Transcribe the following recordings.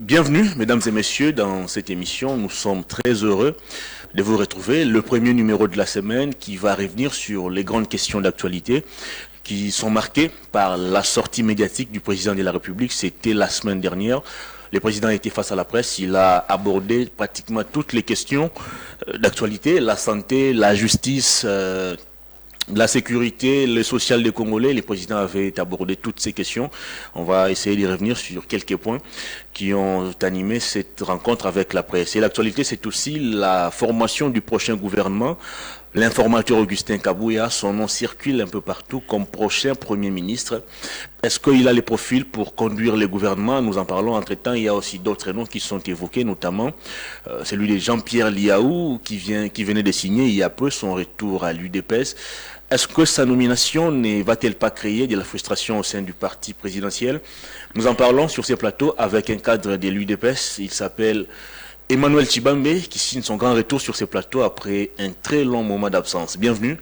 Bienvenue, mesdames et messieurs, dans cette émission. Nous sommes très heureux de vous retrouver. Le premier numéro de la semaine qui va revenir sur les grandes questions d'actualité qui sont marquées par la sortie médiatique du président de la République. C'était la semaine dernière. Le président a été face à la presse. Il a abordé pratiquement toutes les questions d'actualité, la santé, la justice, la sécurité, le social des Congolais. Les présidents avaient abordé toutes ces questions. On va essayer de revenir sur quelques points qui ont animé cette rencontre avec la presse. Et l'actualité, c'est aussi la formation du prochain gouvernement. L'informateur Augustin Kabouya, son nom circule un peu partout comme prochain Premier ministre. Est-ce qu'il a les profils pour conduire le gouvernement? Nous en parlons entre-temps. Il y a aussi d'autres noms qui sont évoqués, notamment celui de Jean-Pierre Liaou qui venait de signer il y a peu son retour à l'UDPS. Est-ce que sa nomination ne va-t-elle pas créer de la frustration au sein du parti présidentiel? Nous en parlons sur ces plateaux avec un cadre de l'UDPS. Il s'appelle Emmanuel Tshibambe, qui signe son grand retour sur ces plateaux après un très long moment d'absence. Bienvenue,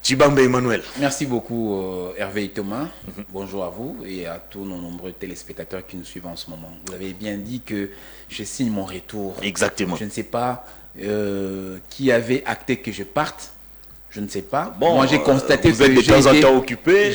Tshibambe Emmanuel. Merci beaucoup Hervé et Thomas. Bonjour à vous et à tous nos nombreux téléspectateurs qui nous suivent en ce moment. Vous avez bien dit que je signe mon retour. Exactement. Je ne sais pas qui avait acté que je parte. Je ne sais pas. Bon, moi j'ai constaté vous êtes de temps en temps occupé.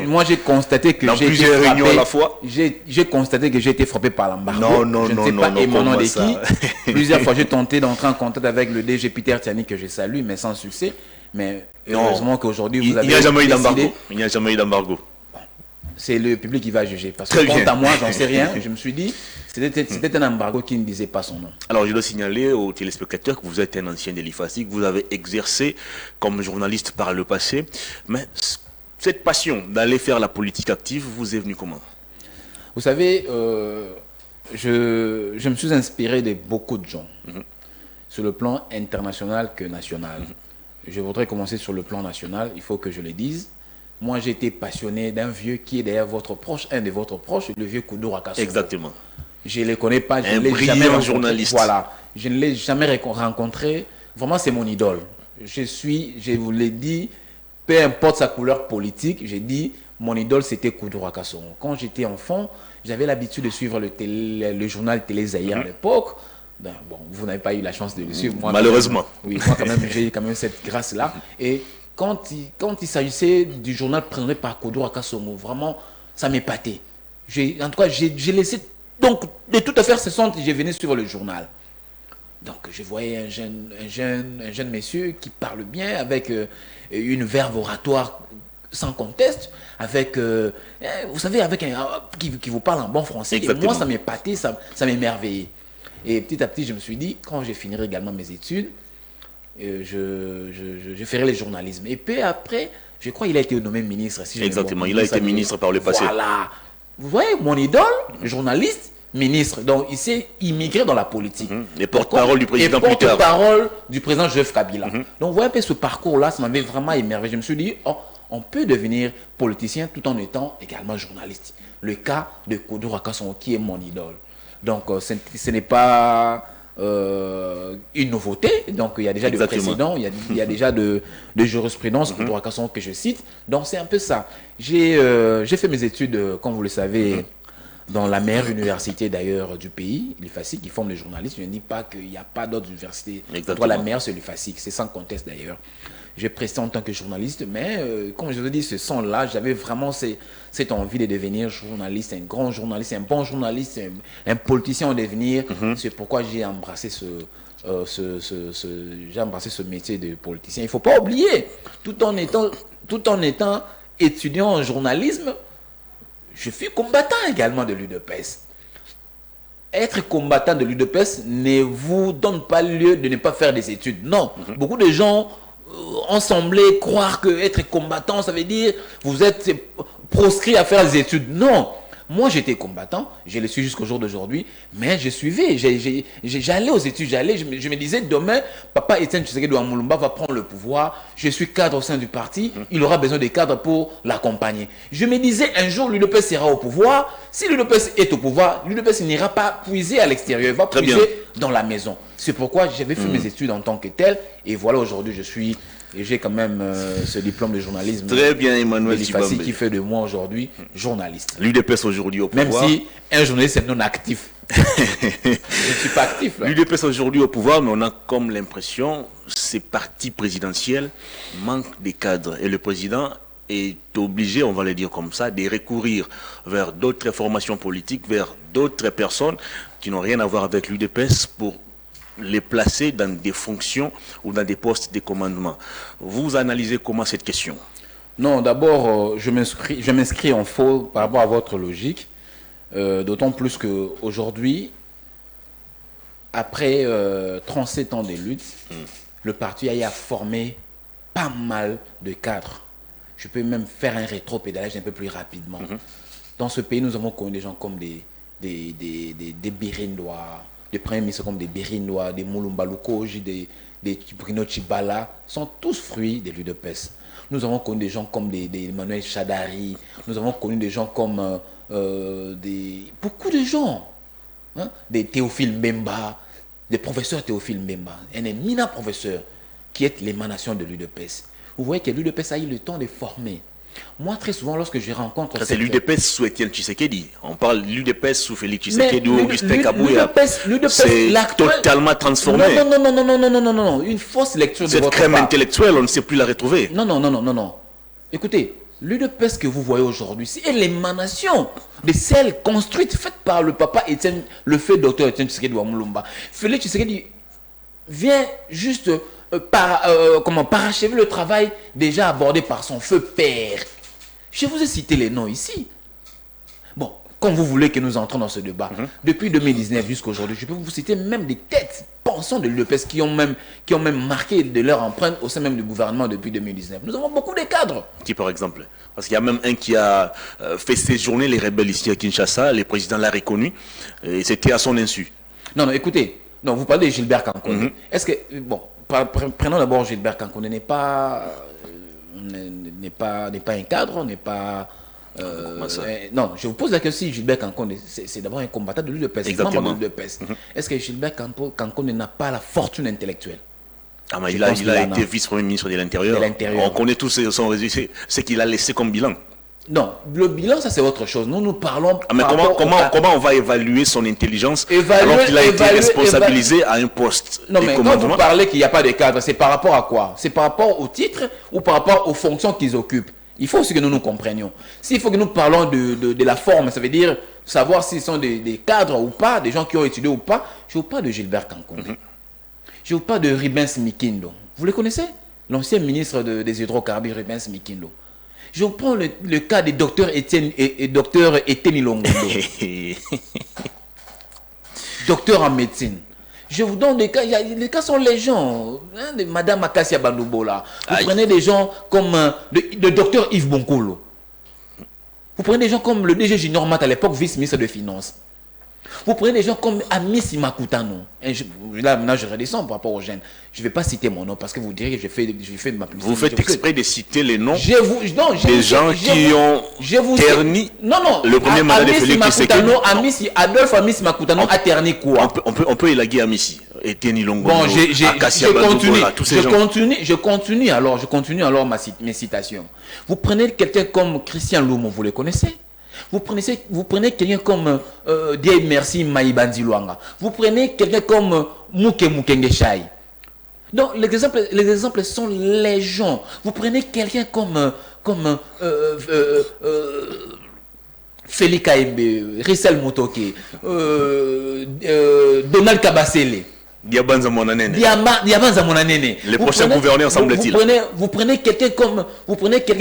Moi j'ai constaté que j'ai été plusieurs réunions frappé, à la fois. J'ai constaté que j'ai été frappé par l'embargo. Je ne sais pas émanant de qui. Plusieurs fois j'ai tenté d'entrer en contact avec le DG Peter Tiani que je salue, mais sans succès. Mais heureusement qu'aujourd'hui vous avez il n'y a jamais eu décidé... d'embargo. Il n'y a jamais eu d'embargo. C'est le public qui va juger. Parce que quant à moi, j'en sais rien. Je me suis dit, c'était un embargo qui ne disait pas son nom. Alors, je dois signaler aux téléspectateurs que vous êtes un ancien de l'IFASI, que vous avez exercé comme journaliste par le passé. Mais cette passion d'aller faire la politique active vous est venue comment? Vous savez, je me suis inspiré de beaucoup de gens, sur le plan international que national. Je voudrais commencer sur le plan national, il faut que je le dise. Moi, j'ai été passionné d'un vieux qui est d'ailleurs votre proche, un de votre proches, le vieux Koudou Rakassongo. Exactement. Je ne le connais pas, je un ne l'ai jamais rencontré. Journaliste. Voilà, je ne l'ai jamais rencontré. Vraiment, c'est mon idole. Je vous l'ai dit, peu importe sa couleur politique, j'ai dit, mon idole, c'était Koudou Rakassongo. Quand j'étais enfant, j'avais l'habitude de suivre le journal Télé Zaïre à l'époque. Ben, bon, vous n'avez pas eu la chance de le suivre. Moi, malheureusement. Oui, moi, quand même, j'ai quand même cette grâce-là. Et quand il s'agissait du journal présenté par Koudou Rakassongo, vraiment, ça m'épatait. En tout cas, j'ai laissé... Donc, de toute affaire cessante, j'ai venu suivre le journal. Donc, je voyais un jeune monsieur qui parle bien, avec une verve oratoire sans conteste, avec, vous savez, avec qui vous parle en bon français. Exactement. Et moi, ça m'épatait, ça m'émerveillait. Et petit à petit, je me suis dit, quand je finirai également mes études, je ferai le journalisme. Et puis après, je crois qu'il a été nommé ministre. Si exactement, il a été ministre par le passé. Voilà. Vous voyez, mon idole, journaliste, ministre. Donc, il s'est immigré dans la politique. Et porte-parole du président plus tard. Porte-parole du président Joseph Kabila. Donc, vous voyez un peu ce parcours-là, ça m'avait vraiment émerveillé. Je me suis dit, oh, on peut devenir politicien tout en étant également journaliste. Le cas de Koudou Rakassongo, qui est mon idole. Donc, ce n'est pas une nouveauté. Donc, il y a déjà des précédents, il y a déjà de jurisprudence, Koudou Rakassongo que je cite. Donc, c'est un peu ça. J'ai fait mes études, comme vous le savez, dans la meilleure université d'ailleurs du pays, l'IFASI, qui forme les journalistes. Je ne dis pas qu'il n'y a pas d'autres universités. La meilleure, c'est l'IFASI, c'est sans conteste d'ailleurs. J'ai presté en tant que journaliste, mais comme je vous dis, ce son-là, j'avais vraiment cette envie de devenir journaliste, un grand journaliste, un bon journaliste, un politicien en devenir. C'est pourquoi j'ai embrassé j'ai embrassé ce métier de politicien. Il ne faut pas oublier, tout en étant étudiant en journalisme, je suis combattant également de l'UDPS. Être combattant de l'UDPS ne vous donne pas lieu de ne pas faire des études. Non, beaucoup de gens ont semblé croire que être combattant, ça veut dire vous êtes proscrit à faire des études. Non, moi j'étais combattant, je le suis jusqu'au jour d'aujourd'hui, mais je suivais, j'allais aux études, je me disais demain, papa Etienne Tshisekedi Moulumba va prendre le pouvoir, je suis cadre au sein du parti, il aura besoin de cadres pour l'accompagner. Je me disais un jour l'UDPS sera au pouvoir, si l'UDPS est au pouvoir, l'UDPS n'ira pas puiser à l'extérieur, il va puiser dans la maison. C'est pourquoi j'avais fait mes études en tant que tel, et voilà aujourd'hui je suis Et j'ai quand même ce diplôme de journalisme. Très bien, Emmanuel Tshibambe. Qui fait de moi aujourd'hui journaliste. L'UDPS aujourd'hui au pouvoir. Même si un journaliste est non actif. Je ne suis pas actif. L'UDPS aujourd'hui au pouvoir, mais on a comme l'impression ces partis présidentiels manquent des cadres. Et le président est obligé, on va le dire comme ça, de recourir vers d'autres formations politiques, vers d'autres personnes qui n'ont rien à voir avec l'UDPS pour les placer dans des fonctions ou dans des postes de commandement. Vous analysez comment cette question? Non, d'abord, je m'inscris en faux par rapport à votre logique. D'autant plus qu'aujourd'hui, après 37 ans de lutte, le parti a formé pas mal de cadres. Je peux même faire un rétro-pédalage un peu plus rapidement. Dans ce pays, nous avons connu des gens comme des Birindois, des premiers ministres comme des Birindois, des Moulumba Lukoji, des Bruno Tshibala, sont tous fruits de l'UDPS. Nous avons connu des gens comme des Emmanuel Chadari, nous avons connu des gens comme beaucoup de gens, hein, des Théophile Mbemba, des professeurs Théophile Mbemba, un éminent professeur qui est l'émanation de l'UDPS. Vous voyez que l'UDPS a eu le temps de former. Moi, très souvent, lorsque je rencontre... C'est l'UDPS sous Étienne Tshisekedi. On parle de l'UDPS sous Félix Tshisekedi ou Augustin Kabouya. C'est totalement transformé. Non. Une fausse lecture de votre part. Cette crème intellectuelle, on ne sait plus la retrouver. Non. Écoutez, l'UDPS que vous voyez aujourd'hui, c'est l'émanation de celle construite, faite par le papa Étienne, le fait docteur Étienne Tshisekedi Wamulumba. Félix Tshisekedi vient juste parachever le travail déjà abordé par son feu père. Je vous ai cité les noms ici. Bon, comme vous voulez que nous entrons dans ce débat, depuis 2019 jusqu'à aujourd'hui, je peux vous citer même des têtes pensantes de l'UDPS qui ont même marqué de leur empreinte au sein même du gouvernement depuis 2019. Nous avons beaucoup de cadres. Qui par exemple? Parce qu'il y a même un qui a fait séjourner les rebelles ici à Kinshasa, le président l'a reconnu, et c'était à son insu. Non, écoutez, vous parlez de Gilbert Kankoundé. Est-ce que, prenons d'abord Gilbert Kankoundé, n'est pas un cadre, n'est pas... non, je vous pose la question si Gilbert Kankoundé, c'est d'abord un combattant de l'UDPS. Exactement. Est-ce que Gilbert Kankoundé n'a pas la fortune intellectuelle? Il a été vice-premier ministre de l'Intérieur. On connaît tous son résultat, ce qu'il a laissé comme bilan. Non, le bilan, ça c'est autre chose. Nous parlons... mais comment on va évaluer son intelligence alors qu'il a été responsabilisé à un poste de commandement? Quand vous parlez qu'il n'y a pas de cadre, c'est par rapport à quoi? C'est par rapport au titre ou par rapport aux fonctions qu'ils occupent? Il faut aussi que nous nous comprenions. S'il faut que nous parlons de la forme, ça veut dire savoir s'ils sont des cadres ou pas, des gens qui ont étudié ou pas. Je ne vous parle pas de Gilbert Kankoundé. Je vous parle de Rubens Mikindo. Vous le connaissez? L'ancien ministre des hydrocarbures, Rubens Mikindo. Je prends le cas des docteurs Étienne et docteur Étienne Ilongondo. Docteur en médecine. Je vous donne des cas, les cas sont légion. De Madame Akassia Bandoubola. Vous prenez des gens comme le docteur Yves Bonkolo. Vous prenez des gens comme le DG Junior Mat à l'époque, vice-ministre de Finances. Vous prenez des gens comme Amici Makutano. Là, maintenant, je redescends par rapport aux jeunes. Je ne vais pas citer mon nom parce que vous direz que je fais de ma publicité. Vous faites exprès de citer les noms des gens qui ont terni le premier mandat de Félix Tshisekedi. Adolphe Amici Makutano a terni quoi? On peut élaguer Amici. Etienne Ilongondo, bon, je continue alors mes citations. Vous prenez quelqu'un comme Christian Loumou, vous le connaissez? Vous prenez quelqu'un comme Dieu Merci Maïbandi Luanga. Vous prenez quelqu'un comme Mouke Mukengeshai. Donc les exemples sont légion. Vous prenez quelqu'un comme Félix Kaembe, Rissel Motoke, Donald Kabasele. Diabanza Monanene. Le prochain gouverneur, semble-t-il. Vous prenez quelqu'un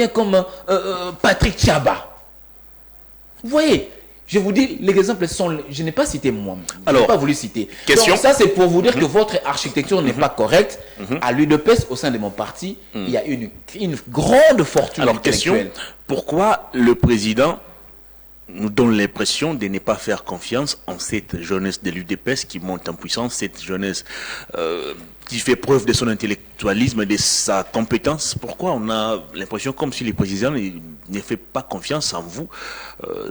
comme Patrick Chaba. Vous voyez, je vous dis, les exemples sont... Je n'ai pas cité moi. Je n'ai pas voulu citer. Question. Donc ça, c'est pour vous dire que votre architecture n'est pas correcte. À l'UDPS, au sein de mon parti, il y a une grande fortune intellectuelle. Question. Pourquoi le président nous donne l'impression de ne pas faire confiance en cette jeunesse de l'UDPS qui monte en puissance, cette jeunesse qui fait preuve de son intellectualisme et de sa compétence? Pourquoi on a l'impression comme si le président ne fait pas confiance en vous,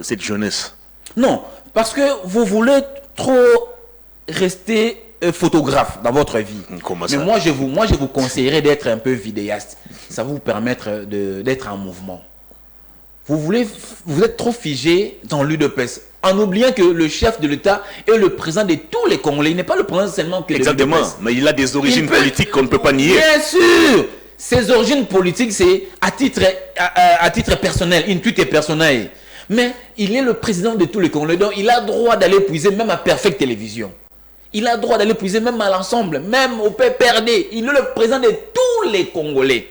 cette jeunesse? Non, parce que vous voulez trop rester photographe dans votre vie. Comment ça? Mais moi, je vous conseillerais d'être un peu vidéaste. Ça va vous permettre d'être en mouvement. Vous êtes trop figé dans l'UDPS, en oubliant que le chef de l'État est le président de tous les Congolais. Il n'est pas le président seulement que de l'UDPS. Exactement, mais il a des origines politiques qu'on ne peut pas nier. Bien sûr. Ses origines politiques, c'est à titre personnel, intuit et personnel. Mais il est le président de tous les Congolais, donc il a droit d'aller puiser même à Perfect Télévision. Il a droit d'aller puiser même à l'ensemble, même au PPRD. Il est le président de tous les Congolais.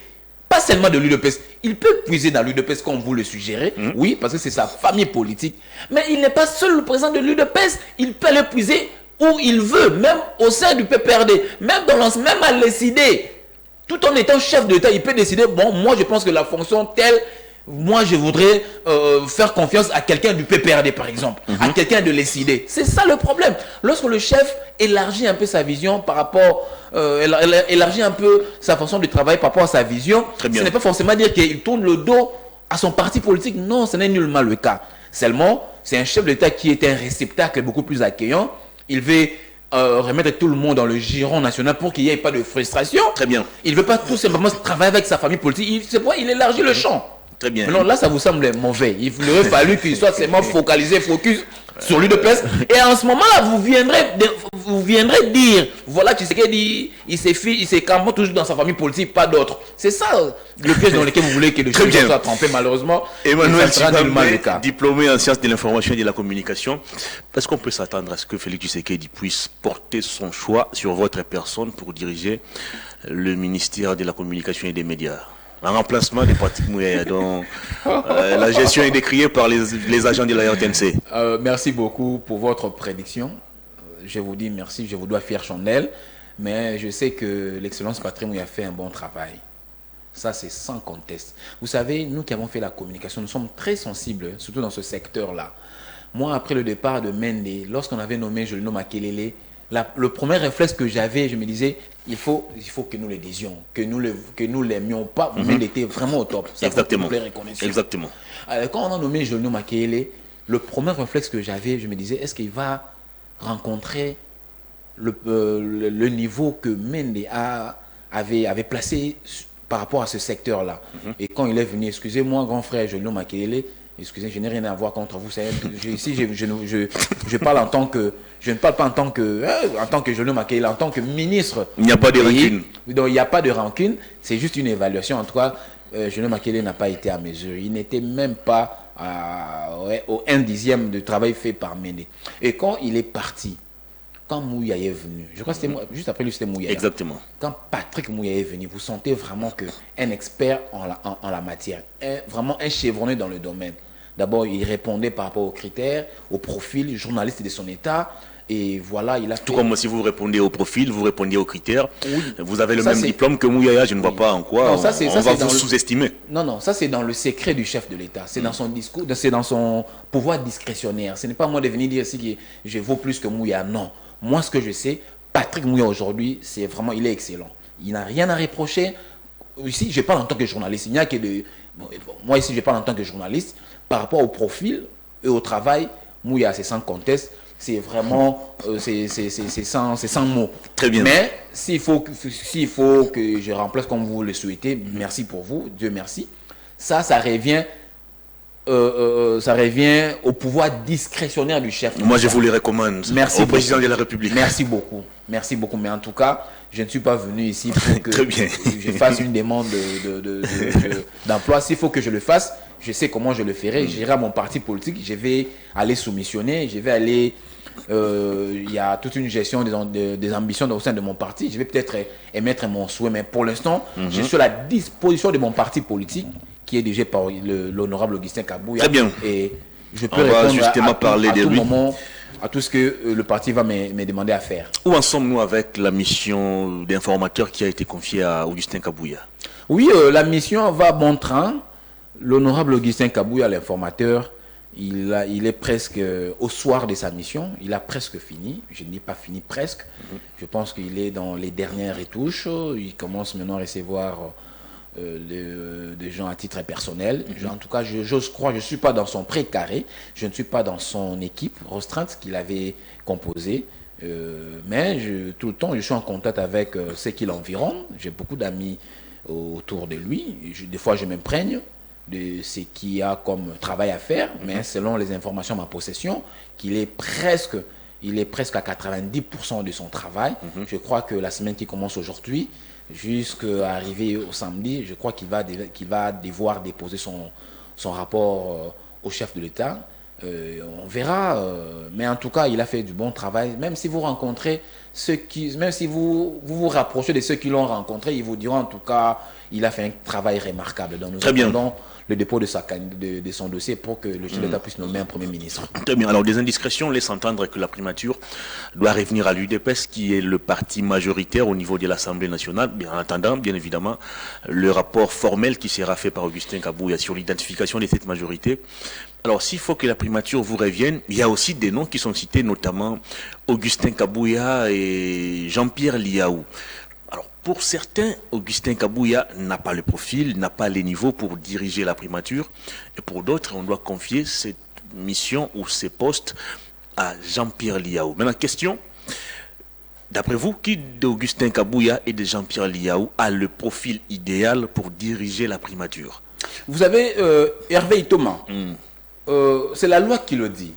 Pas seulement de l'UDPS. Il peut puiser dans l'UDPS comme vous le suggérez. Oui, parce que c'est sa famille politique. Mais il n'est pas seul le président de l'UDPS. Il peut aller puiser où il veut, même au sein du PPRD, même à décider. Tout en étant chef d'État, il peut décider, bon, moi je pense que la fonction telle, moi je voudrais faire confiance à quelqu'un du PPRD par exemple, à quelqu'un de décider. C'est ça le problème. Lorsque le chef élargit un peu sa vision par rapport, élargit un peu sa façon de travailler par rapport à sa vision, ce n'est pas forcément dire qu'il tourne le dos à son parti politique. Non, ce n'est nullement le cas. Seulement, c'est un chef d'État qui est un réceptacle beaucoup plus accueillant. Il veut remettre tout le monde dans le giron national pour qu'il n'y ait pas de frustration. Très bien. Il ne veut pas tout simplement travailler avec sa famille politique. C'est pourquoi il élargit le champ. Très bien. Mais non, là, ça vous semble mauvais. Il aurait fallu qu'il soit seulement focalisé, focus sur l'UDPS. Et en ce moment-là, vous viendrez dire, voilà, tu sais qu'il dit, il s'est calmé toujours dans sa famille politique, pas d'autres. C'est ça le piège dans lequel vous voulez que le chef soit trempé, malheureusement. Emmanuel Tchibamé, diplômé en sciences de l'information et de la communication. Est-ce qu'on peut s'attendre à ce que Félix Tshisekedi puisse porter son choix sur votre personne pour diriger le ministère de la communication et des médias? En remplacement de Patrick Mouyaya, dont la gestion est décriée par les agents de la RTNC. Merci beaucoup pour votre prédiction. Je vous dis merci, je vous dois fière chandelle. Mais je sais que l'excellence Patrick Mouyaya fait un bon travail. Ça, c'est sans conteste. Vous savez, nous qui avons fait la communication, nous sommes très sensibles, surtout dans ce secteur-là. Moi, après le départ de Mende, lorsqu'on avait nommé Julino Makelele, le premier réflexe que j'avais, je me disais, il faut que nous le disions, que nous l'aimions pas. Mende était vraiment au top. Ça, exactement. Exactement. Alors, quand on a nommé Julino Makelele, le premier réflexe que j'avais, je me disais, est-ce qu'il va rencontrer le niveau que Mende avait placé par rapport à ce secteur-là. Et quand il est venu, excusez-moi, grand frère Julino Makelele, excusez, je n'ai rien à voir contre vous. Ici, je parle en tant que, je ne parle pas en tant que Julino Makelele, en tant que ministre. Il n'y a pas de rancune. Donc, il n'y a pas de rancune. C'est juste une évaluation. En tout cas, Julino Makelele n'a pas été à mesure. Il n'était même pas au 1/10 de travail fait par Mende. Et quand il est parti, quand Mouyaya est venu, je crois que c'était juste après lui, c'était Mouyaya. Exactement. Quand Patrick Mouyaya est venu, vous sentez vraiment qu'un expert en la matière, vraiment un chevronné dans le domaine. D'abord, il répondait par rapport aux critères, au profil, journaliste de son état. Et voilà, il a tout comme si vous répondez au profil, vous répondez aux critères. Oui. Vous avez le même diplôme que Mouyaya, je ne vois pas en quoi on va vous sous-estimer. Non, ça c'est dans le secret du chef de l'État. C'est dans son discours, c'est dans son pouvoir discrétionnaire. Ce n'est pas moi de venir dire ici que je vaux plus que Mouyaya. Non. Moi, ce que je sais, Patrick Mouyaya aujourd'hui, c'est vraiment, il est excellent. Il n'a rien à reprocher. Ici, je parle en tant que journaliste. Il n'y a que de... moi, ici, je parle en tant que journaliste. Par rapport au profil et au travail, Mouyaya, c'est sans conteste. C'est vraiment, c'est sans mots. Très bien. Mais s'il faut que je remplace comme vous le souhaitez, merci pour vous, Dieu merci. Ça revient au pouvoir discrétionnaire du chef. Moi, je vous le recommande. Merci au président de la République. Merci beaucoup. Mais en tout cas, je ne suis pas venu ici pour que je fasse une demande d'emploi. S'il faut que je le fasse, je sais comment je le ferai. J'irai à mon parti politique, je vais aller soumissionner, je vais aller... il y a toute une gestion des ambitions au sein de mon parti. Je vais peut-être émettre mon souhait, mais pour l'instant, je suis à la disposition de mon parti politique qui est dirigé par l'honorable Augustin Kabouya. Très bien. Et je peux répondre à tout moment à tout ce que le parti va me demander à faire. Où en sommes-nous avec la mission d'informateur qui a été confiée à Augustin Kabouya? Oui, la mission va bon train. L'honorable Augustin Kabouya, l'informateur, il est presque au soir de sa mission. Il a presque fini. Je n'ai pas fini presque. Je pense qu'il est dans les dernières retouches. Il commence maintenant à recevoir des gens à titre personnel. En tout cas, j'ose croire, je ne suis pas dans son précaré. Je ne suis pas dans son équipe restreinte qu'il avait composée. Mais tout le temps, je suis en contact avec ceux qui l'environnent. J'ai beaucoup d'amis autour de lui. Des fois, je m'imprègne de ce qu'il a comme travail à faire, mais selon les informations à ma possession, il est presque à 90% de son travail. Je crois que la semaine qui commence aujourd'hui, jusqu'à arriver au samedi, je crois qu'il va devoir déposer son rapport au chef de l'État. On verra, mais en tout cas, il a fait du bon travail. Même si vous rencontrez même si vous rapprochez de ceux qui l'ont rencontré, ils vous diront en tout cas, il a fait un travail remarquable. Donc nous attendons le dépôt de son dossier pour que le chef d'État puisse nommer un Premier ministre. Très bien. Alors, des indiscrétions laissent entendre que la primature doit revenir à l'UDPS, qui est le parti majoritaire au niveau de l'Assemblée nationale. Bien en attendant, bien évidemment, le rapport formel qui sera fait par Augustin Kabouya sur l'identification de cette majorité. Alors, s'il faut que la primature vous revienne, il y a aussi des noms qui sont cités, notamment Augustin Kabouya et Jean-Pierre Liaou. Alors, pour certains, Augustin Kabouya n'a pas le profil, n'a pas les niveaux pour diriger la primature. Et pour d'autres, on doit confier cette mission ou ces postes à Jean-Pierre Liaou. Maintenant, question, d'après vous, qui d'Augustin Kabouya et de Jean-Pierre Liaou a le profil idéal pour diriger la primature? Vous avez Hervé Itoma. C'est la loi qui le dit.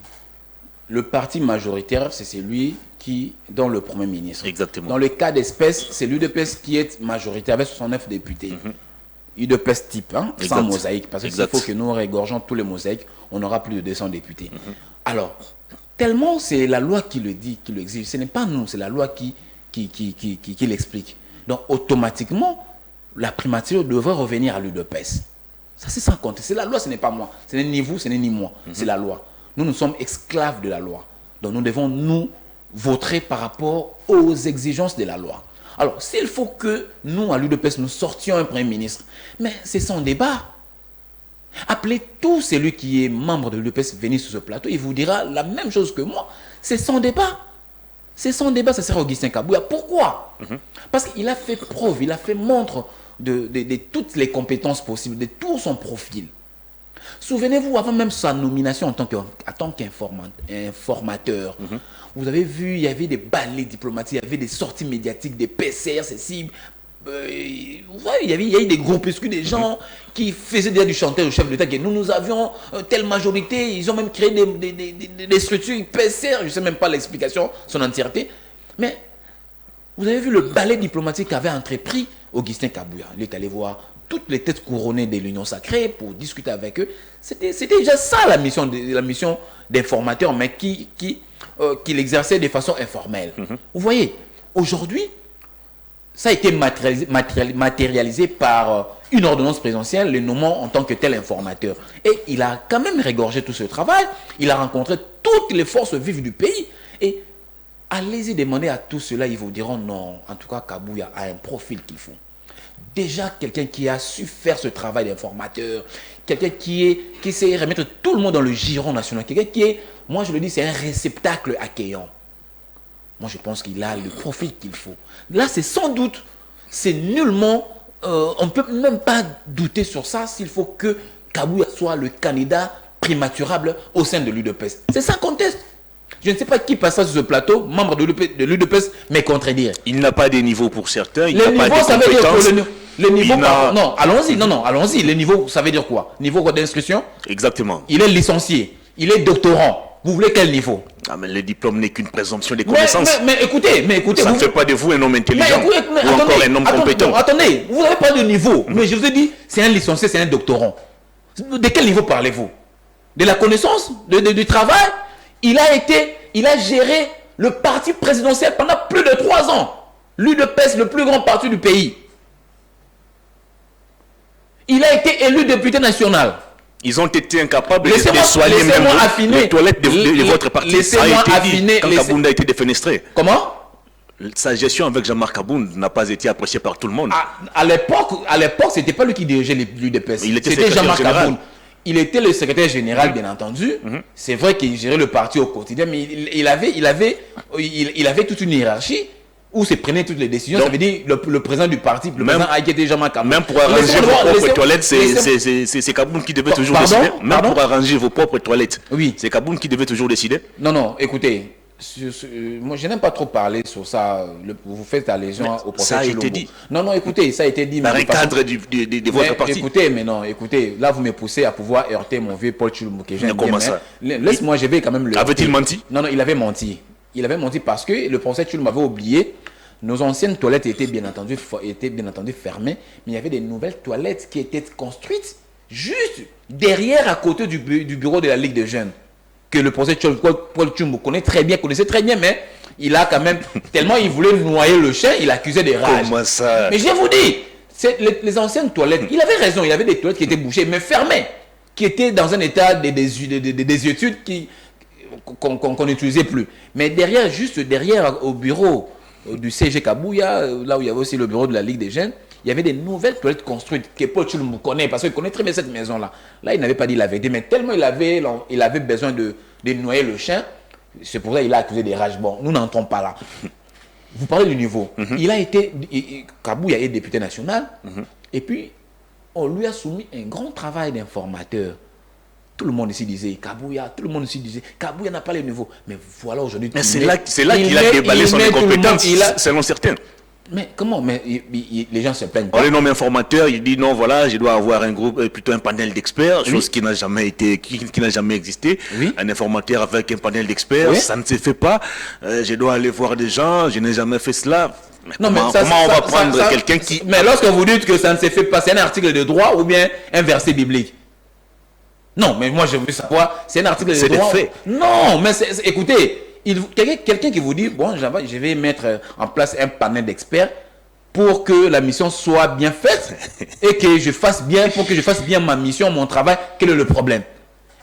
Le parti majoritaire, c'est celui qui donne le Premier ministre. Exactement. Dans le cas d'espèce, c'est l'UDPS qui est majoritaire avec 69 députés. UDPS type, sans mosaïque. Parce qu'il faut que nous régorgeons tous les mosaïques, on n'aura plus de 200 députés. Alors, tellement c'est la loi qui le dit, qui l'exige. Ce n'est pas nous, c'est la loi qui l'explique. Donc, automatiquement, la primature devrait revenir à l'UDPS. Ça, c'est sans compter. C'est la loi, ce n'est pas moi. Ce n'est ni vous, ce n'est ni moi. C'est la loi. Nous sommes esclaves de la loi. Donc, nous devons nous voter par rapport aux exigences de la loi. Alors, s'il faut que nous, à l'UDPS, nous sortions un Premier ministre, mais c'est son débat. Appelez tout celui qui est membre de l'UDPS venir sur ce plateau, il vous dira la même chose que moi. C'est son débat. C'est son débat, ça sera Augustin Kabouya. Pourquoi? Parce qu'il a fait preuve, il a fait montre de toutes les compétences possibles, de tout son profil. Souvenez-vous, avant même sa nomination en tant qu'informateur, vous avez vu, il y avait des balais diplomatiques, il y avait des sorties médiatiques, des PCR, ces cibles. Il y a eu des groupuscules, des gens qui faisaient déjà du chantage au chef de l'État. Nous avions telle majorité, ils ont même créé des structures PCR, je ne sais même pas l'explication, son entièreté. Mais vous avez vu le balai diplomatique qu'avait entrepris Augustin Kabouya. Il est allé voir toutes les têtes couronnées de l'Union sacrée pour discuter avec eux. C'était déjà ça la mission d'informateur, mais qu'il exerçait de façon informelle. Vous voyez, aujourd'hui, ça a été matérialisé par une ordonnance présidentielle, le nommant en tant que tel informateur. Et il a quand même régorgé tout ce travail. Il a rencontré toutes les forces vives du pays. Et allez-y demander à tout cela, ils vous diront non. En tout cas, Kabouya a un profil qu'il faut. Déjà, quelqu'un qui a su faire ce travail d'informateur, quelqu'un qui sait remettre tout le monde dans le giron national, quelqu'un qui est, moi je le dis, c'est un réceptacle accueillant. Moi je pense qu'il a le profil qu'il faut. Là, c'est sans doute, c'est nullement, on ne peut même pas douter sur ça s'il faut que Kabouya soit le candidat primaturable au sein de l'UDPS. C'est sans conteste. Je ne sais pas qui passera sur ce plateau, membre de l'UDPS, mais contredire. Il n'a pas de niveau pour certains, il n'a pas de compétences. Le niveau, non, allons-y. Le niveau, ça veut dire quoi? Niveau d'inscription? Exactement. Il est licencié, il est doctorant. Vous voulez quel niveau? Ah, mais le diplôme n'est qu'une présomption des connaissances. Mais écoutez. Ça ne fait pas de vous un homme intelligent ou encore un homme compétent. Attendez, vous n'avez pas de niveau. Mais je vous ai dit, c'est un licencié, c'est un doctorant. De quel niveau parlez-vous? De la connaissance? Du travail? Il a géré le parti présidentiel pendant plus de 3 ans. L'UDPS, le plus grand parti du pays. Il a été élu député national. Ils ont été incapables de soigner même les toilettes de votre parti. Ça a été dit quand Kabound a été défenestré. Comment? Sa gestion avec Jean-Marc Kabound n'a pas été appréciée par tout le monde. À l'époque, ce n'était pas lui qui dirigeait l'UDPS. C'était Jean-Marc Kabound. Il était le secrétaire général, bien entendu. C'est vrai qu'il gérait le parti au quotidien, mais il avait toute une hiérarchie où se prenaient toutes les décisions. Donc, ça veut dire le président du parti, le président a été Jean-Marc Kabound. Même pour arranger vos propres toilettes, c'est Kabound qui devait toujours décider. Même pour arranger vos propres toilettes, c'est Kabound qui devait toujours décider. Non, écoutez, Moi, je n'aime pas trop parler sur ça. Vous faites allusion au procès Ça a Tshilombo. été dit. Non, écoutez, ça a été dit. Par mais un cadre de votre parti. Écoutez, là, vous me poussez à pouvoir heurter mon vieux Paul Tshilombo que j'aime bien. Comment ça? Laisse-moi, je vais quand même le... Avait-il menti? Non, il avait menti. Il avait menti parce que le procès Tshilombo avait oublié. Nos anciennes toilettes étaient bien entendu fermées, mais il y avait des nouvelles toilettes qui étaient construites juste derrière, à côté du bureau de la Ligue des Jeunes. Que le procès Paul Tshilombo connaissait très bien, mais il a quand même, tellement il voulait noyer le chien, il accusait des rages. Comment ça? Mais je vous dis, les anciennes toilettes, il avait raison, il y avait des toilettes qui étaient bouchées, mais fermées, qui étaient dans un état des études qu'on n'utilisait plus. Mais juste derrière, au bureau du CG Kabouya, là où il y avait aussi le bureau de la Ligue des Jeunes, il y avait des nouvelles toilettes construites que Paul Tshilombo connaît, parce qu'il connaît très bien cette maison-là. Là, il n'avait pas dit la vérité, mais tellement il avait besoin de noyer le chien, c'est pour ça qu'il a accusé des rages. Bon, nous n'entrons pas là. Vous parlez du niveau. Kabouya est député national, et puis on lui a soumis un grand travail d'informateur. Tout le monde ici disait Kabouya, Kabouya n'a pas le niveau. Mais voilà aujourd'hui. Mais c'est là qu'il a déballé son incompétence, selon certains. Mais comment? Mais les gens se plaignent pas. On le nomme informateur, il dit non, voilà, je dois avoir un groupe, plutôt un panel d'experts, chose qui n'a jamais existé. Oui. Un informateur avec un panel d'experts, ça ne se fait pas. Je dois aller voir des gens, je n'ai jamais fait cela. Comment on va prendre quelqu'un qui... Mais lorsque vous dites que ça ne se fait pas, c'est un article de droit ou bien un verset biblique? Non, mais moi je veux savoir, c'est un article de droit. C'est des faits. Non, mais écoutez, quelqu'un qui vous dit, bon, je vais mettre en place un panel d'experts pour que la mission soit bien faite et que je fasse bien, pour que je fasse bien ma mission, mon travail. Quel est le problème?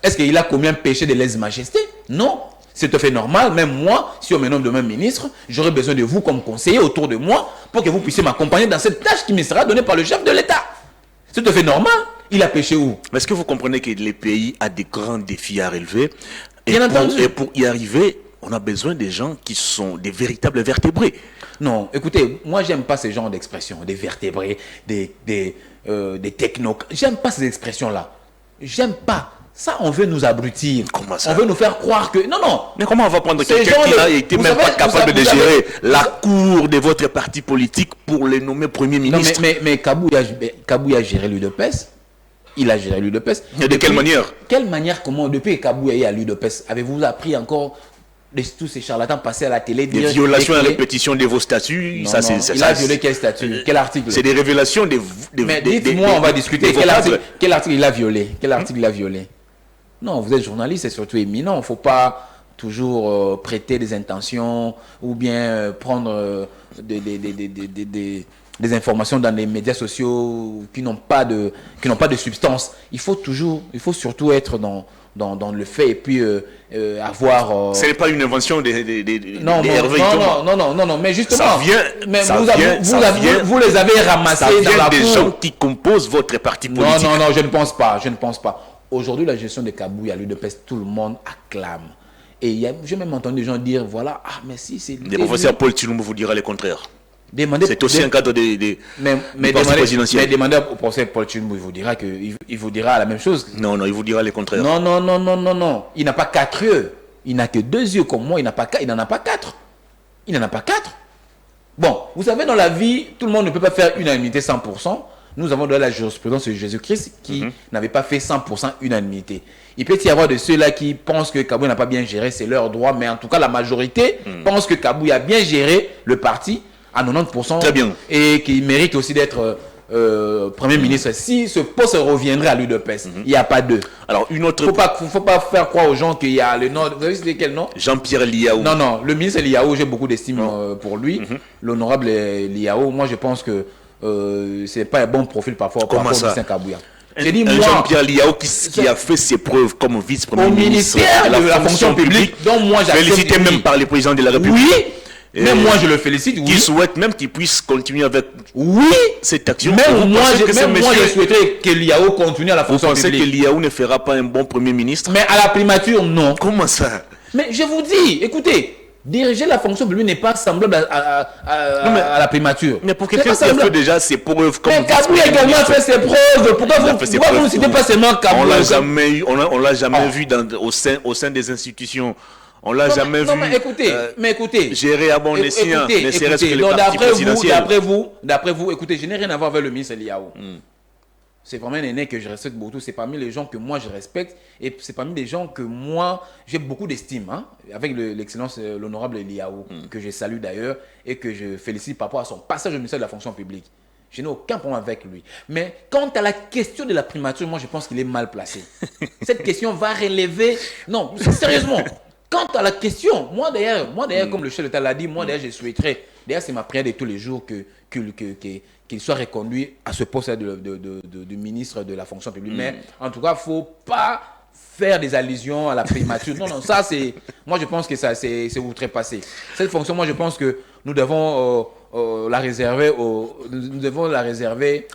Est-ce qu'il a commis un péché de lèse-majesté? Non. C'est tout à fait normal. Même moi, si on me nomme demain ministre, j'aurai besoin de vous comme conseiller autour de moi pour que vous puissiez m'accompagner dans cette tâche qui me sera donnée par le chef de l'État. C'est tout à fait normal. Il a péché où? Mais est-ce que vous comprenez que les pays ont des grands défis à relever? Bien entendu. Et pour y arriver, on a besoin des gens qui sont des véritables vertébrés. Non, écoutez, moi j'aime pas ce genre d'expressions, des vertébrés, des technos. J'aime pas ces expressions-là. J'aime pas. Ça, on veut nous abrutir. Comment ça? On veut nous faire croire que... Non. Mais comment on va prendre quelqu'un qui n'a été même pas capable de gérer la cour de votre parti politique pour le nommer Premier ministre? Non, mais Kabouya a géré l'UDPS. Il a géré l'UDPS. Et de quelle manière? Quelle manière, comment, depuis que Kabouya est à l'UDPS, avez-vous appris encore tous ces charlatans passés à la télé? Des violations à répétition de vos statuts. Non, il a violé quel statut? Quel article? C'est des révélations Mais dites-moi, on va discuter. Quel article il a violé? Quel article il a violé? Non, vous êtes journaliste, c'est surtout éminent. Il ne faut pas toujours prêter des intentions ou bien prendre des informations dans les médias sociaux qui n'ont pas de substance. Il faut surtout être dans le fait et puis avoir... Ce n'est pas une invention des non, mais justement... Ça vient, vous les avez ramassés dans la des cour. gens qui composent votre parti politique. Non, je ne pense pas. Aujourd'hui, la gestion de Kabouya à l'UDPS, tout le monde acclame. Et j'ai même entendu des gens dire, voilà, mais si c'est... Le professeur Paul Tshilombo vous dira le contraire. C'est aussi un cadre du parti présidentiel. Mais demandez au professeur Paul Tshilombo, il vous dira la même chose. Non, il vous dira le contraire. Non. Il n'a pas 4 yeux. Il n'a que 2 yeux comme moi, il n'en a pas 4. Il n'en a pas 4. Bon, vous savez, dans la vie, tout le monde ne peut pas faire unanimité 100%. Nous avons donné la jurisprudence de Jésus-Christ qui n'avait pas fait 100% unanimité. Il peut y avoir de ceux-là qui pensent que Kabouya n'a pas bien géré, c'est leur droit, mais en tout cas, la majorité pense que Kabouya a bien géré le parti à 90%. Très bien. Et qui mérite aussi d'être Premier ministre. Si ce poste reviendrait à l'UDPS, il n'y a pas deux. Alors, une autre... Faut pas faire croire aux gens qu'il y a le nom... Vous savez c'était quel nom? Jean-Pierre Liaou. Non, le ministre Liaou, j'ai beaucoup d'estime pour lui. L'honorable Liaou, moi je pense que c'est pas un bon profil parfois par rapport au Lucien Kabouya. Jean-Pierre Liaou qui a fait ses preuves comme vice-premier ministre de la fonction publique, dont moi j'accepte. Félicité même par le président de la République. Oui, même moi je le félicite. Qui souhaite même qu'il puisse continuer avec cette action. Même moi je souhaiterais que Liaou continue à la fonction publique. Vous pensez que Liaou ne fera pas un bon premier ministre? Mais à la primature, non. Comment ça? Mais je vous dis, écoutez, diriger la fonction publique n'est pas semblable à la primature. Mais pour quelqu'un qui a fait déjà ses preuves comme mais Kabouya également fait ses preuves. Pourquoi vous ne citez pas seulement Kabouya? On l'a jamais vu au sein des institutions On l'a jamais vu. Mais écoutez, gérer à bon escient, ne serait-ce que le parti présidentiel. D'après vous, écoutez, je n'ai rien à voir avec le ministre Eliaou. C'est vraiment un aîné que je respecte beaucoup. C'est parmi les gens que moi je respecte et c'est parmi les gens que moi j'ai beaucoup d'estime. Hein, avec l'excellence, l'honorable Eliaou, que je salue d'ailleurs et que je félicite par rapport à son passage au ministère de la fonction publique. Je n'ai aucun problème avec lui. Mais quant à la question de la primature, moi je pense qu'il est mal placé. Cette question va relever... Non, sérieusement. Quant à la question, moi d'ailleurs, comme le chef de l'État l'a dit, moi d'ailleurs je souhaiterais, d'ailleurs c'est ma prière de tous les jours qu'il soit reconduit à ce poste de ministre de la fonction publique. Mais en tout cas, il ne faut pas faire des allusions à la primature. Non, ça c'est... Moi je pense que ça c'est outrepassé. Cette fonction, moi je pense que nous devons la réserver Nous devons la réserver...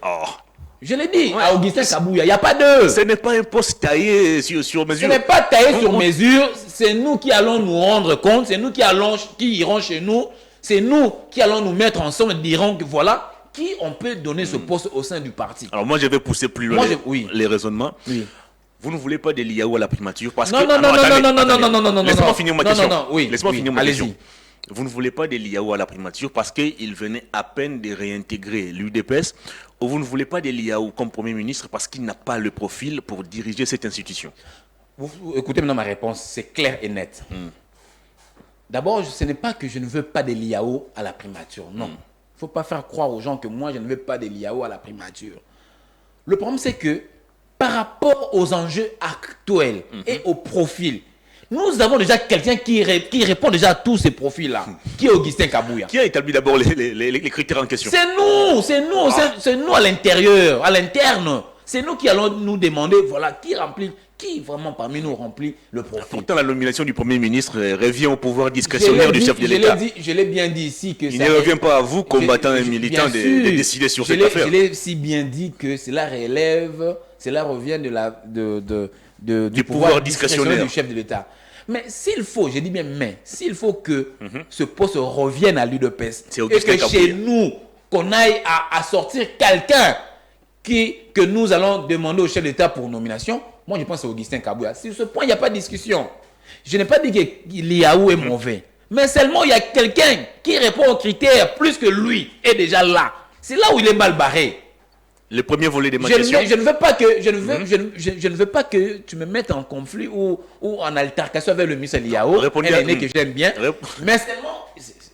Je l'ai dit, à Augustin Kabouya, il n'y a pas de... Ce n'est pas un poste taillé sur mesure. Ce n'est pas taillé sur mesure, c'est nous qui allons nous rendre compte, c'est nous qui irons chez nous, c'est nous qui allons nous mettre ensemble et dirons que voilà, qui on peut donner ce poste au sein du parti. Alors moi je vais pousser plus loin les raisonnements. Oui. Vous ne voulez pas d'Eliaou à la primature parce que... Non. Laissez-moi finir ma question. Laissez-moi finir ma question. Vous ne voulez pas d'Eliaou à la primature parce qu'il venait à peine de réintégrer l'UDPS, ou vous ne voulez pas d'Eliaou comme Premier ministre parce qu'il n'a pas le profil pour diriger cette institution? Écoutez maintenant ma réponse, c'est clair et net. D'abord, ce n'est pas que je ne veux pas d'Eliaou à la primature, non. Il ne faut pas faire croire aux gens que moi je ne veux pas d'Eliaou à la primature. Le problème c'est que par rapport aux enjeux actuels et au profil, nous avons déjà quelqu'un qui répond déjà à tous ces profils-là, qui est Augustin Kabouya. Qui a établi d'abord les critères en question? C'est nous à l'intérieur, à l'interne. C'est nous qui allons nous demander, voilà, qui vraiment parmi nous remplit le profil. Pourtant, la nomination du Premier ministre revient au pouvoir discrétionnaire du chef de l'État. Je l'ai bien dit ici que il ne revient pas à vous, combattants et militants, de décider sur cette affaire. Je l'ai si bien dit que cela revient du pouvoir discrétionnaire du chef de l'État. Mais s'il faut, je dis bien s'il faut que ce poste revienne à l'UDPS et que chez nous, qu'on aille à sortir quelqu'un que nous allons demander au chef d'État pour nomination, moi je pense que c'est Augustin Kabouya. Sur ce point, il n'y a pas de discussion. Je n'ai pas dit que Eliaou est mauvais, mais seulement il y a quelqu'un qui répond aux critères plus que lui est déjà là. C'est là où il est mal barré. Le premier volet de ma question. Je ne veux pas que tu me mettes en conflit ou en altercation avec le ministre Eliaou, un aîné que j'aime bien. Mais seulement...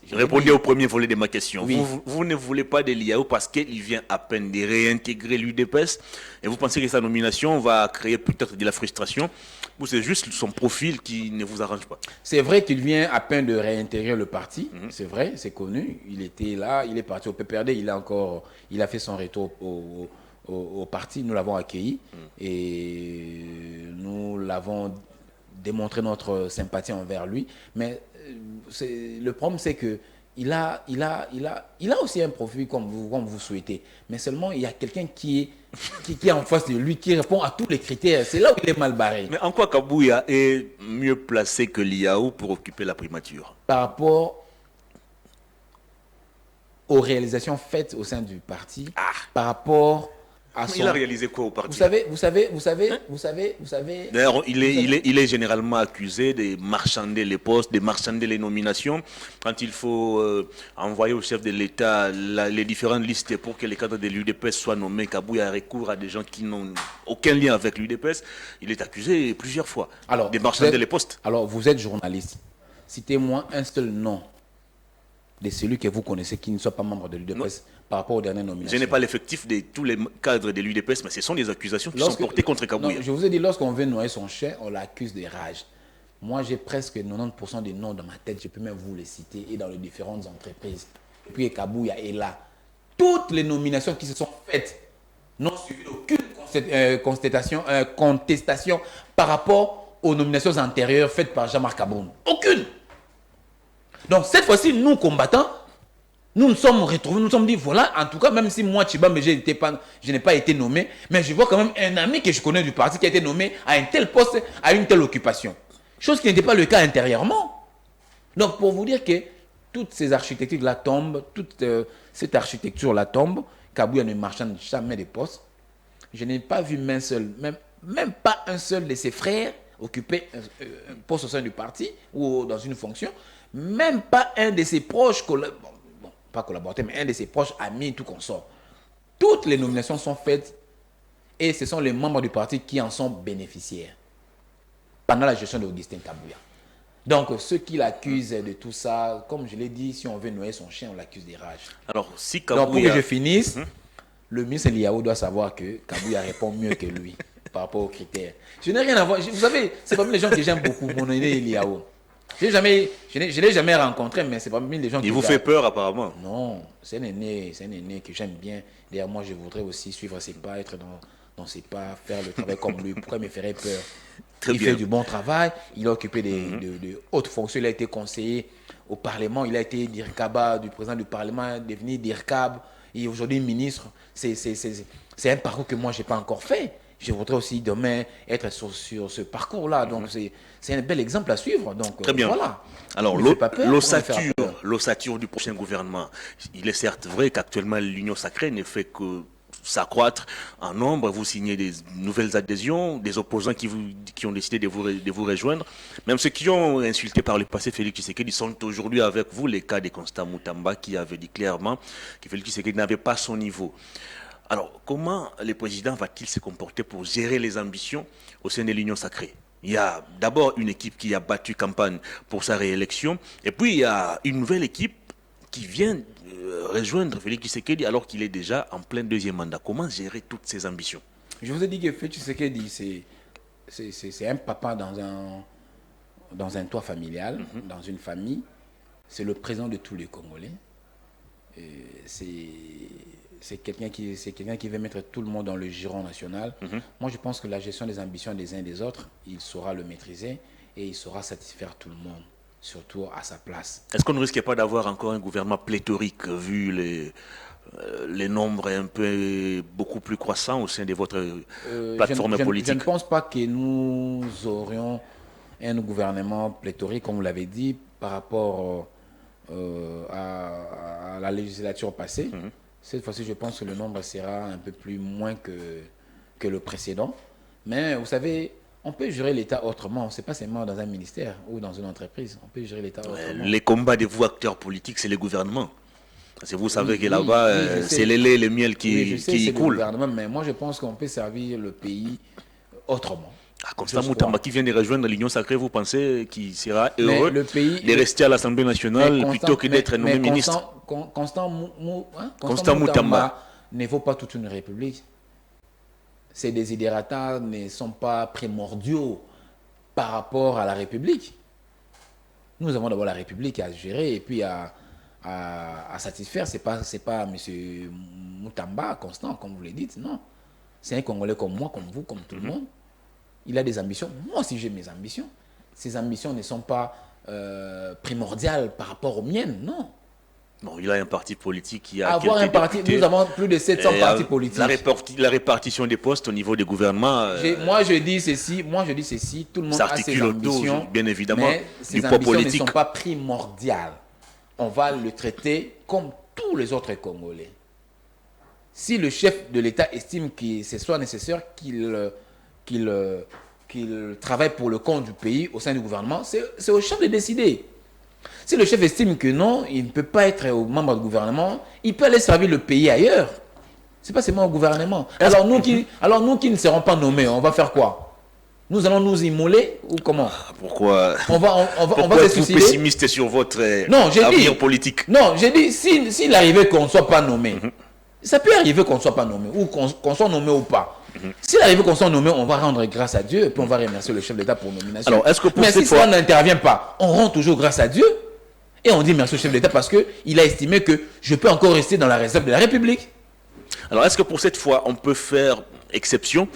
Répondez au premier volet de ma question. Oui. Vous ne voulez pas d'Eliaou parce qu'il vient à peine de réintégrer l'UDPS et vous pensez que sa nomination va créer peut-être de la frustration ou c'est juste son profil qui ne vous arrange pas? C'est vrai qu'il vient à peine de réintégrer le parti. C'est vrai, c'est connu. Il était là, il est parti au PPRD, il a fait son retour au parti. Nous l'avons accueilli et nous l'avons démontré notre sympathie envers lui. Mais le problème, c'est que il a aussi un profil comme vous souhaitez. Mais seulement, il y a quelqu'un qui est en face de lui, qui répond à tous les critères. C'est là où il est mal barré. Mais en quoi Kabouya est mieux placé que Eliaou pour occuper la primature? Par rapport aux réalisations faites au sein du parti, par rapport... Il a réalisé quoi au parti? Vous savez. D'ailleurs, il est généralement accusé de marchander les postes, de marchander les nominations. Quand il faut envoyer au chef de l'État les différentes listes pour que les cadres de l'UDPS soient nommés, Kabouya recourt à des gens qui n'ont aucun lien avec l'UDPS. Il est accusé plusieurs fois de marchander les postes. Alors, vous êtes journaliste. Citez-moi un seul nom de celui que vous connaissez qui ne soit pas membre de l'UDPS par rapport aux dernières nominations. Je n'ai pas l'effectif de tous les cadres de l'UDPS, mais ce sont des accusations qui sont portées contre Kabouya. Je vous ai dit, lorsqu'on veut noyer son chien, on l'accuse de rage. Moi, j'ai presque 90% des noms dans ma tête, je peux même vous les citer, et dans les différentes entreprises. Et puis Kabouya est là. Toutes les nominations qui se sont faites n'ont suivi aucune contestation par rapport aux nominations antérieures faites par Jean-Marc Aboun. Aucune. Donc cette fois-ci, nous combattants, nous nous sommes retrouvés, nous nous sommes dit, voilà, en tout cas, même si moi, Tchibambe, je n'ai pas été nommé, mais je vois quand même un ami que je connais du parti qui a été nommé à un tel poste, à une telle occupation. Chose qui n'était pas le cas intérieurement. Donc pour vous dire que toutes ces architectures-là tombent, toute cette architecture-là tombe, Kabouya ne marchande jamais des postes. Je n'ai pas vu même pas un seul de ses frères occuper un poste au sein du parti ou dans une fonction, même pas un de ses proches, pas collaborateurs, mais un de ses proches amis, tout consort. Toutes les nominations sont faites et ce sont les membres du parti qui en sont bénéficiaires pendant la gestion d'Augustin Kabouya. Donc, ceux qui l'accusent de tout ça, comme je l'ai dit, si on veut noyer son chien, on l'accuse des rages. Alors, si Kabouya... Donc, pour que je finisse, le ministre Eliaou doit savoir que Kabouya répond mieux que lui par rapport aux critères. Je n'ai rien à voir. Vous savez, c'est parmi les gens que j'aime beaucoup, mon aîné Eliaou. Je ne l'ai jamais rencontré, mais c'est parmi les gens qui... Il vous fait peur, apparemment. Non, c'est un aîné que j'aime bien. D'ailleurs, moi, je voudrais aussi suivre ses pas, être dans ses pas, faire le travail comme lui. Pourquoi il me ferait peur? Il fait du bon travail, il a occupé de hautes fonctions, il a été conseiller au Parlement, il a été DIRCAB du président du Parlement, devenu DIRCAB, et aujourd'hui ministre. C'est un parcours que moi, je n'ai pas encore fait. Je voudrais aussi demain être sur ce parcours-là. Donc, c'est un bel exemple à suivre. Donc, très bien. Voilà. Alors, l'ossature du prochain gouvernement, il est certes vrai qu'actuellement, l'Union sacrée ne fait que s'accroître en nombre. Vous signez des nouvelles adhésions, des opposants qui ont décidé de vous rejoindre. Même ceux qui ont insulté par le passé Félix Tshisekedi sont aujourd'hui avec vous. Les cas de Constant Moutamba qui avait dit clairement que Félix Tshisekedi n'avait pas son niveau. Alors, comment le président va-t-il se comporter pour gérer les ambitions au sein de l'Union sacrée? Il y a d'abord une équipe qui a battu campagne pour sa réélection, et puis il y a une nouvelle équipe qui vient rejoindre Félix Tshisekedi alors qu'il est déjà en plein deuxième mandat. Comment gérer toutes ces ambitions? Je vous ai dit que Félix Tshisekedi, c'est un papa dans un toit familial, dans une famille. C'est le président de tous les Congolais. C'est quelqu'un qui veut mettre tout le monde dans le giron national. Moi, je pense que la gestion des ambitions des uns et des autres, il saura le maîtriser et il saura satisfaire tout le monde, surtout à sa place. Est-ce qu'on ne risquait pas d'avoir encore un gouvernement pléthorique vu les nombres beaucoup plus croissants au sein de votre plateforme politique? Je ne pense pas que nous aurions un gouvernement pléthorique, comme vous l'avez dit, par rapport à la législature passée. Cette fois-ci, je pense que le nombre sera un peu plus moins que le précédent. Mais vous savez, on peut gérer l'État autrement. Ce n'est pas seulement dans un ministère ou dans une entreprise. On peut gérer l'État autrement. Les combats de vous, acteurs politiques, c'est le gouvernement. Parce que vous savez que là-bas, c'est le lait, le miel qui coule. Mais moi, je pense qu'on peut servir le pays autrement. Constant Moutamba qui vient de rejoindre l'Union sacrée, vous pensez qu'il sera heureux de rester à l'Assemblée nationale plutôt que d'être nommé ministre? Constant Moutamba ne vaut pas toute une république. Ses désidérata ne sont pas primordiaux par rapport à la République. Nous avons d'abord la République à gérer et puis à satisfaire. C'est pas M. Moutamba, Constant, comme vous le dites, non. C'est un Congolais comme moi, comme vous, comme tout le monde. Il a des ambitions. Moi aussi, j'ai mes ambitions. Ces ambitions ne sont pas primordiales par rapport aux miennes, non. Bon, il a un parti politique qui a... Avoir un parti, nous avons plus de 700 partis politiques. La répartition des postes au niveau des gouvernements... Moi, je dis ceci, tout le monde a ses ambitions, bien évidemment, mais ces ambitions ne sont pas primordiales. On va le traiter comme tous les autres Congolais. Si le chef de l'État estime que ce soit nécessaire qu'il travaille pour le compte du pays au sein du gouvernement, c'est au chef de décider. Si le chef estime que non, il ne peut pas être membre du gouvernement, il peut aller servir le pays ailleurs. Ce n'est pas seulement au gouvernement. Alors nous qui ne serons pas nommés, on va faire quoi? Nous allons nous immoler ou comment? Pourquoi on va se suicider? Vous pessimiste sur votre avenir politique? Non, j'ai dit, s'il arrivait qu'on ne soit pas nommé, ça peut arriver qu'on ne soit pas nommé, ou qu'on soit nommé ou pas. S'il arrive qu'on soit nommé, on va rendre grâce à Dieu et puis on va remercier le chef d'État pour nomination. Alors, est-ce que mais si ça n'intervient pas, on rend toujours grâce à Dieu et on dit merci au chef d'État parce qu'il a estimé que je peux encore rester dans la réserve de la République. Alors, est-ce que pour cette fois, on peut faire exception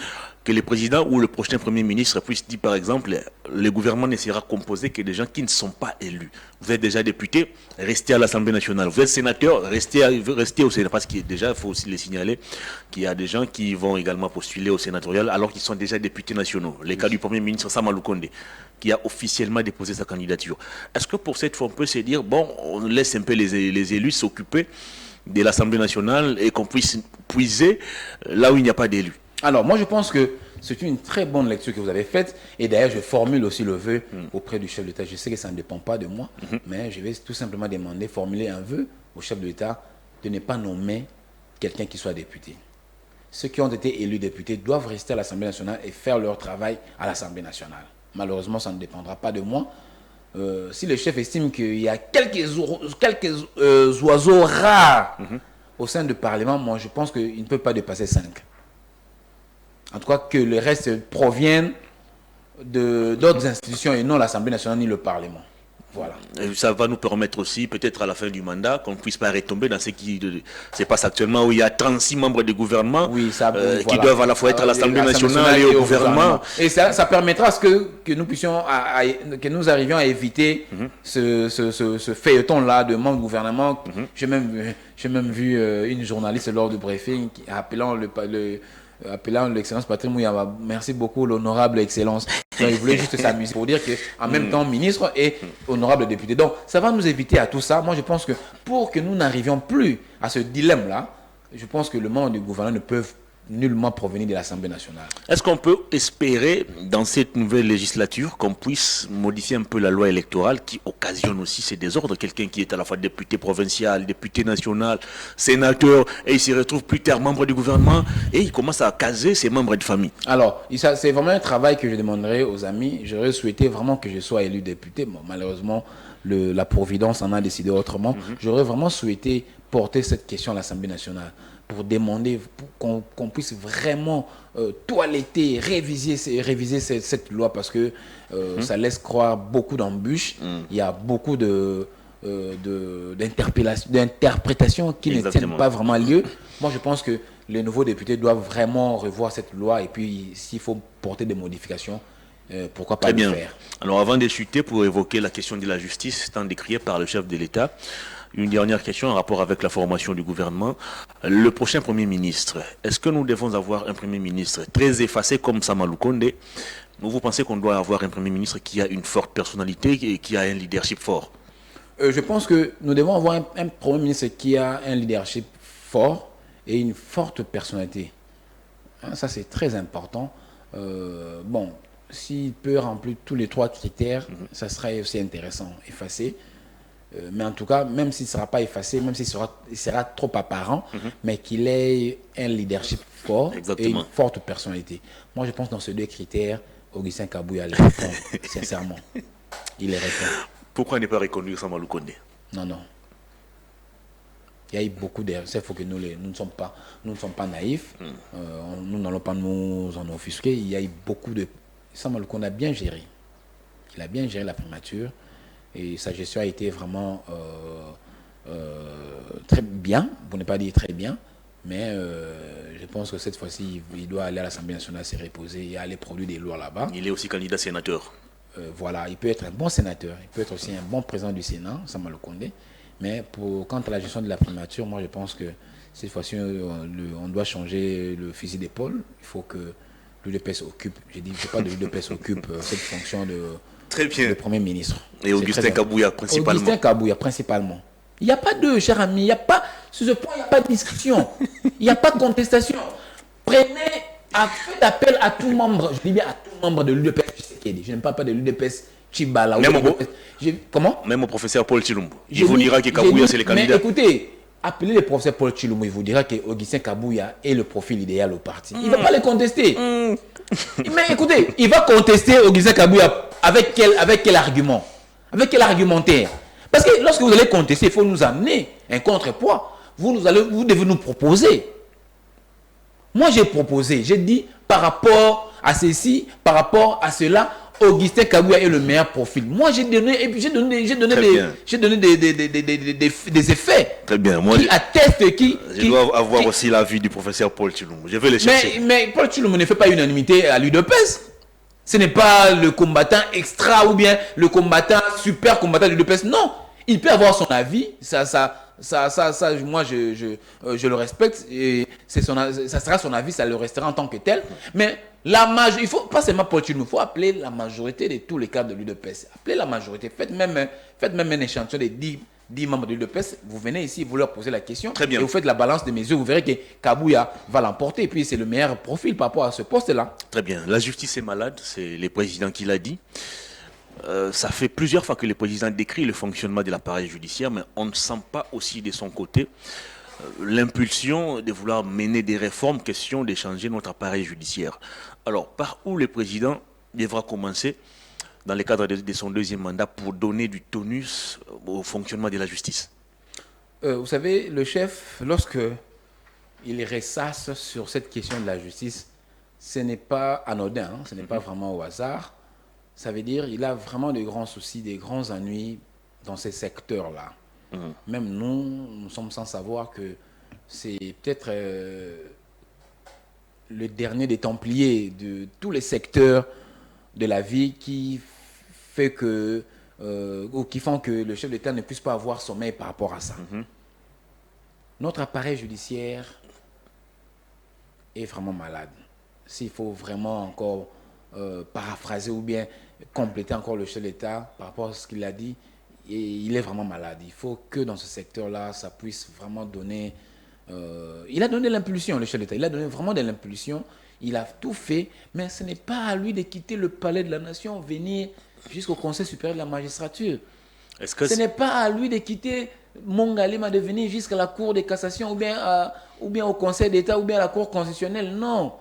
que le président ou le prochain premier ministre puisse dire, par exemple, le gouvernement ne sera composé que des gens qui ne sont pas élus. Vous êtes déjà député, restez à l'Assemblée nationale. Vous êtes sénateur, restez au Sénat. Parce qu'il déjà, il faut aussi le signaler qu'il y a des gens qui vont également postuler au sénatorial alors qu'ils sont déjà députés nationaux. Le cas du premier ministre Sama Lukonde, qui a officiellement déposé sa candidature. Est-ce que pour cette fois, on peut se dire, bon, on laisse un peu les élus s'occuper de l'Assemblée nationale et qu'on puisse puiser là où il n'y a pas d'élus? Alors, moi, je pense que c'est une très bonne lecture que vous avez faite. Et d'ailleurs, je formule aussi le vœu auprès du chef de l'État. Je sais que ça ne dépend pas de moi, mais je vais tout simplement formuler un vœu au chef de l'État de ne pas nommer quelqu'un qui soit député. Ceux qui ont été élus députés doivent rester à l'Assemblée nationale et faire leur travail à l'Assemblée nationale. Malheureusement, ça ne dépendra pas de moi. Si le chef estime qu'il y a quelques oiseaux rares au sein du Parlement, moi je pense qu'il ne peut pas dépasser 5. En tout cas, que le reste provienne d'autres institutions et non l'Assemblée nationale ni le Parlement. Voilà. Et ça va nous permettre aussi, peut-être à la fin du mandat, qu'on ne puisse pas retomber dans ce qui se passe actuellement, où il y a 36 membres du gouvernement qui doivent à la fois être à l'Assemblée nationale et au gouvernement. Et ça permettra à ce que nous puissions, que nous arrivions à éviter ce feuilleton-là de membres du gouvernement. J'ai même vu une journaliste lors du briefing appelant l'excellence Patrick Mouyama. Merci beaucoup, l'honorable excellence. Donc, il voulait juste s'amuser pour dire qu'en même temps, ministre et honorable député. Donc, ça va nous éviter à tout ça. Moi, je pense que pour que nous n'arrivions plus à ce dilemme-là, je pense que le membre du gouvernement ne peuvent nullement provenir de l'Assemblée nationale. Est-ce qu'on peut espérer, dans cette nouvelle législature, qu'on puisse modifier un peu la loi électorale qui occasionne aussi ces désordres? Quelqu'un qui est à la fois député provincial, député national, sénateur, et il se retrouve plus tard membre du gouvernement, et il commence à caser ses membres de famille. Alors, c'est vraiment un travail que je demanderai aux amis. J'aurais souhaité vraiment que je sois élu député. Bon, malheureusement, la Providence en a décidé autrement. J'aurais vraiment souhaité porter cette question à l'Assemblée nationale, pour demander qu'on puisse vraiment toiletter, réviser cette loi, parce que ça laisse croire beaucoup d'embûches. Il y a beaucoup d'interprétations qui ne tiennent pas vraiment lieu. Moi, je pense que les nouveaux députés doivent vraiment revoir cette loi, et puis s'il faut porter des modifications, pourquoi pas le faire. Alors, avant de chuter, pour évoquer la question de la justice, tant décriée par le chef de l'État, une dernière question en rapport avec la formation du gouvernement. Le prochain Premier ministre, est-ce que nous devons avoir un Premier ministre très effacé comme Sama Lukonde, ou vous pensez qu'on doit avoir un Premier ministre qui a une forte personnalité et qui a un leadership fort? Je pense que nous devons avoir un Premier ministre qui a un leadership fort et une forte personnalité. Ça, c'est très important. Bon, s'il peut remplir tous les 3 critères, ça serait aussi intéressant, effacé. Mais en tout cas, même s'il ne sera pas effacé, même s'il sera trop apparent, mais qu'il ait un leadership fort et une forte personnalité. Moi, je pense que dans ces 2 critères, Augustin Kabouya les répond, sincèrement. Il les répond. Pourquoi ne pas reconduire Sama Lukonde? Non. Il y a eu beaucoup d'erreurs. Il faut que nous ne sommes pas naïfs. Nous n'allons pas nous en offusquer. Il y a eu beaucoup de... Sama Lukonde a bien géré. Il a bien géré la primature. Et sa gestion a été vraiment très bien, pour ne pas dire très bien, mais je pense que cette fois-ci, il doit aller à l'Assemblée nationale se reposer et aller produire des lois là-bas. Il est aussi candidat sénateur. Voilà, il peut être un bon sénateur, il peut être aussi un bon président du Sénat, Sama Lukonde, mais quant à la gestion de la primature, moi je pense que cette fois-ci, on doit changer le fusil d'épaule. Il faut que l'UDPS occupe, j'ai dit, il ne faut pas que l'UDPS occupe cette fonction de... Très bien. Le Premier ministre. Et Augustin Kabouya principalement. Augustin Kabouya principalement. Il n'y a pas de, cher ami, sur ce point, il n'y a pas de discussion. Il n'y a pas de contestation. Faites appel à tout membre, je dis bien à tout membre de l'UDPS. Je n'aime pas de l'UDPS Chibala. Comment? Même au professeur Paul Chilumbu. Il vous dira que Kabouya, c'est le candidat. Mais écoutez, appelez le professeur Paul Chilumbu, il vous dira que Augustin Kabouya est le profil idéal au parti. Il ne va pas le contester. Mais écoutez, il va contester Augustin Kabouya avec quel argument? Avec quel argumentaire? Parce que lorsque vous allez contester, il faut nous amener un contrepoids. Vous devez nous proposer. Moi, j'ai proposé, j'ai dit par rapport à ceci, par rapport à cela, Augustin Kabouya est le meilleur profil. Moi, j'ai donné des effets. Très bien. Moi, qui attestent, je dois avoir aussi l'avis du professeur Paul Chilumbu. Je vais le chercher. Mais Paul Chilumbu ne fait pas unanimité à l'UDPS. Ce n'est pas le combattant extra ou bien le combattant, super combattant de l'UDPS. Non, il peut avoir son avis. Ça moi, je le respecte. Et ça sera son avis, ça le restera en tant que tel. Mais il faut pas seulement Paul Chilumbu, il faut appeler la majorité de tous les cadres de l'UDPS. Appelez la majorité. Faites même un échantillon de 10 membres de l'UDPS, vous venez ici, vous leur posez la question. Très bien. Et vous faites la balance des mesures, vous verrez que Kabouya va l'emporter. Et puis c'est le meilleur profil par rapport à ce poste-là. Très bien. La justice est malade, c'est le président qui l'a dit. Ça fait plusieurs fois que le président décrit le fonctionnement de l'appareil judiciaire, mais on ne sent pas aussi de son côté l'impulsion de vouloir mener des réformes, question de changer notre appareil judiciaire. Alors, par où le président devra commencer dans le cadre de son deuxième mandat pour donner du tonus au fonctionnement de la justice? Vous savez, le chef, lorsque il ressasse sur cette question de la justice, ce n'est pas anodin, hein, ce n'est pas vraiment au hasard. Ça veut dire qu'il a vraiment de grands soucis, des grands ennuis dans ces secteurs-là. Même nous sommes sans savoir que c'est peut-être le dernier des Templiers de tous les secteurs de la vie qui fait que, ou qui font que le chef d'État ne puisse pas avoir sommeil par rapport à ça. Notre appareil judiciaire est vraiment malade. S'il faut vraiment encore paraphraser ou bien compléter encore le chef d'État par rapport à ce qu'il a dit, et il est vraiment malade. Il faut que dans ce secteur-là, ça puisse vraiment donner... il a donné l'impulsion, le chef d'État. Il a donné vraiment de l'impulsion. Il a tout fait, mais ce n'est pas à lui de quitter le palais de la nation, venir jusqu'au Conseil supérieur de la magistrature. Ce n'est pas à lui de quitter Mongalema, de venir jusqu'à la Cour de cassation ou bien au Conseil d'État ou bien à la Cour constitutionnelle. Non.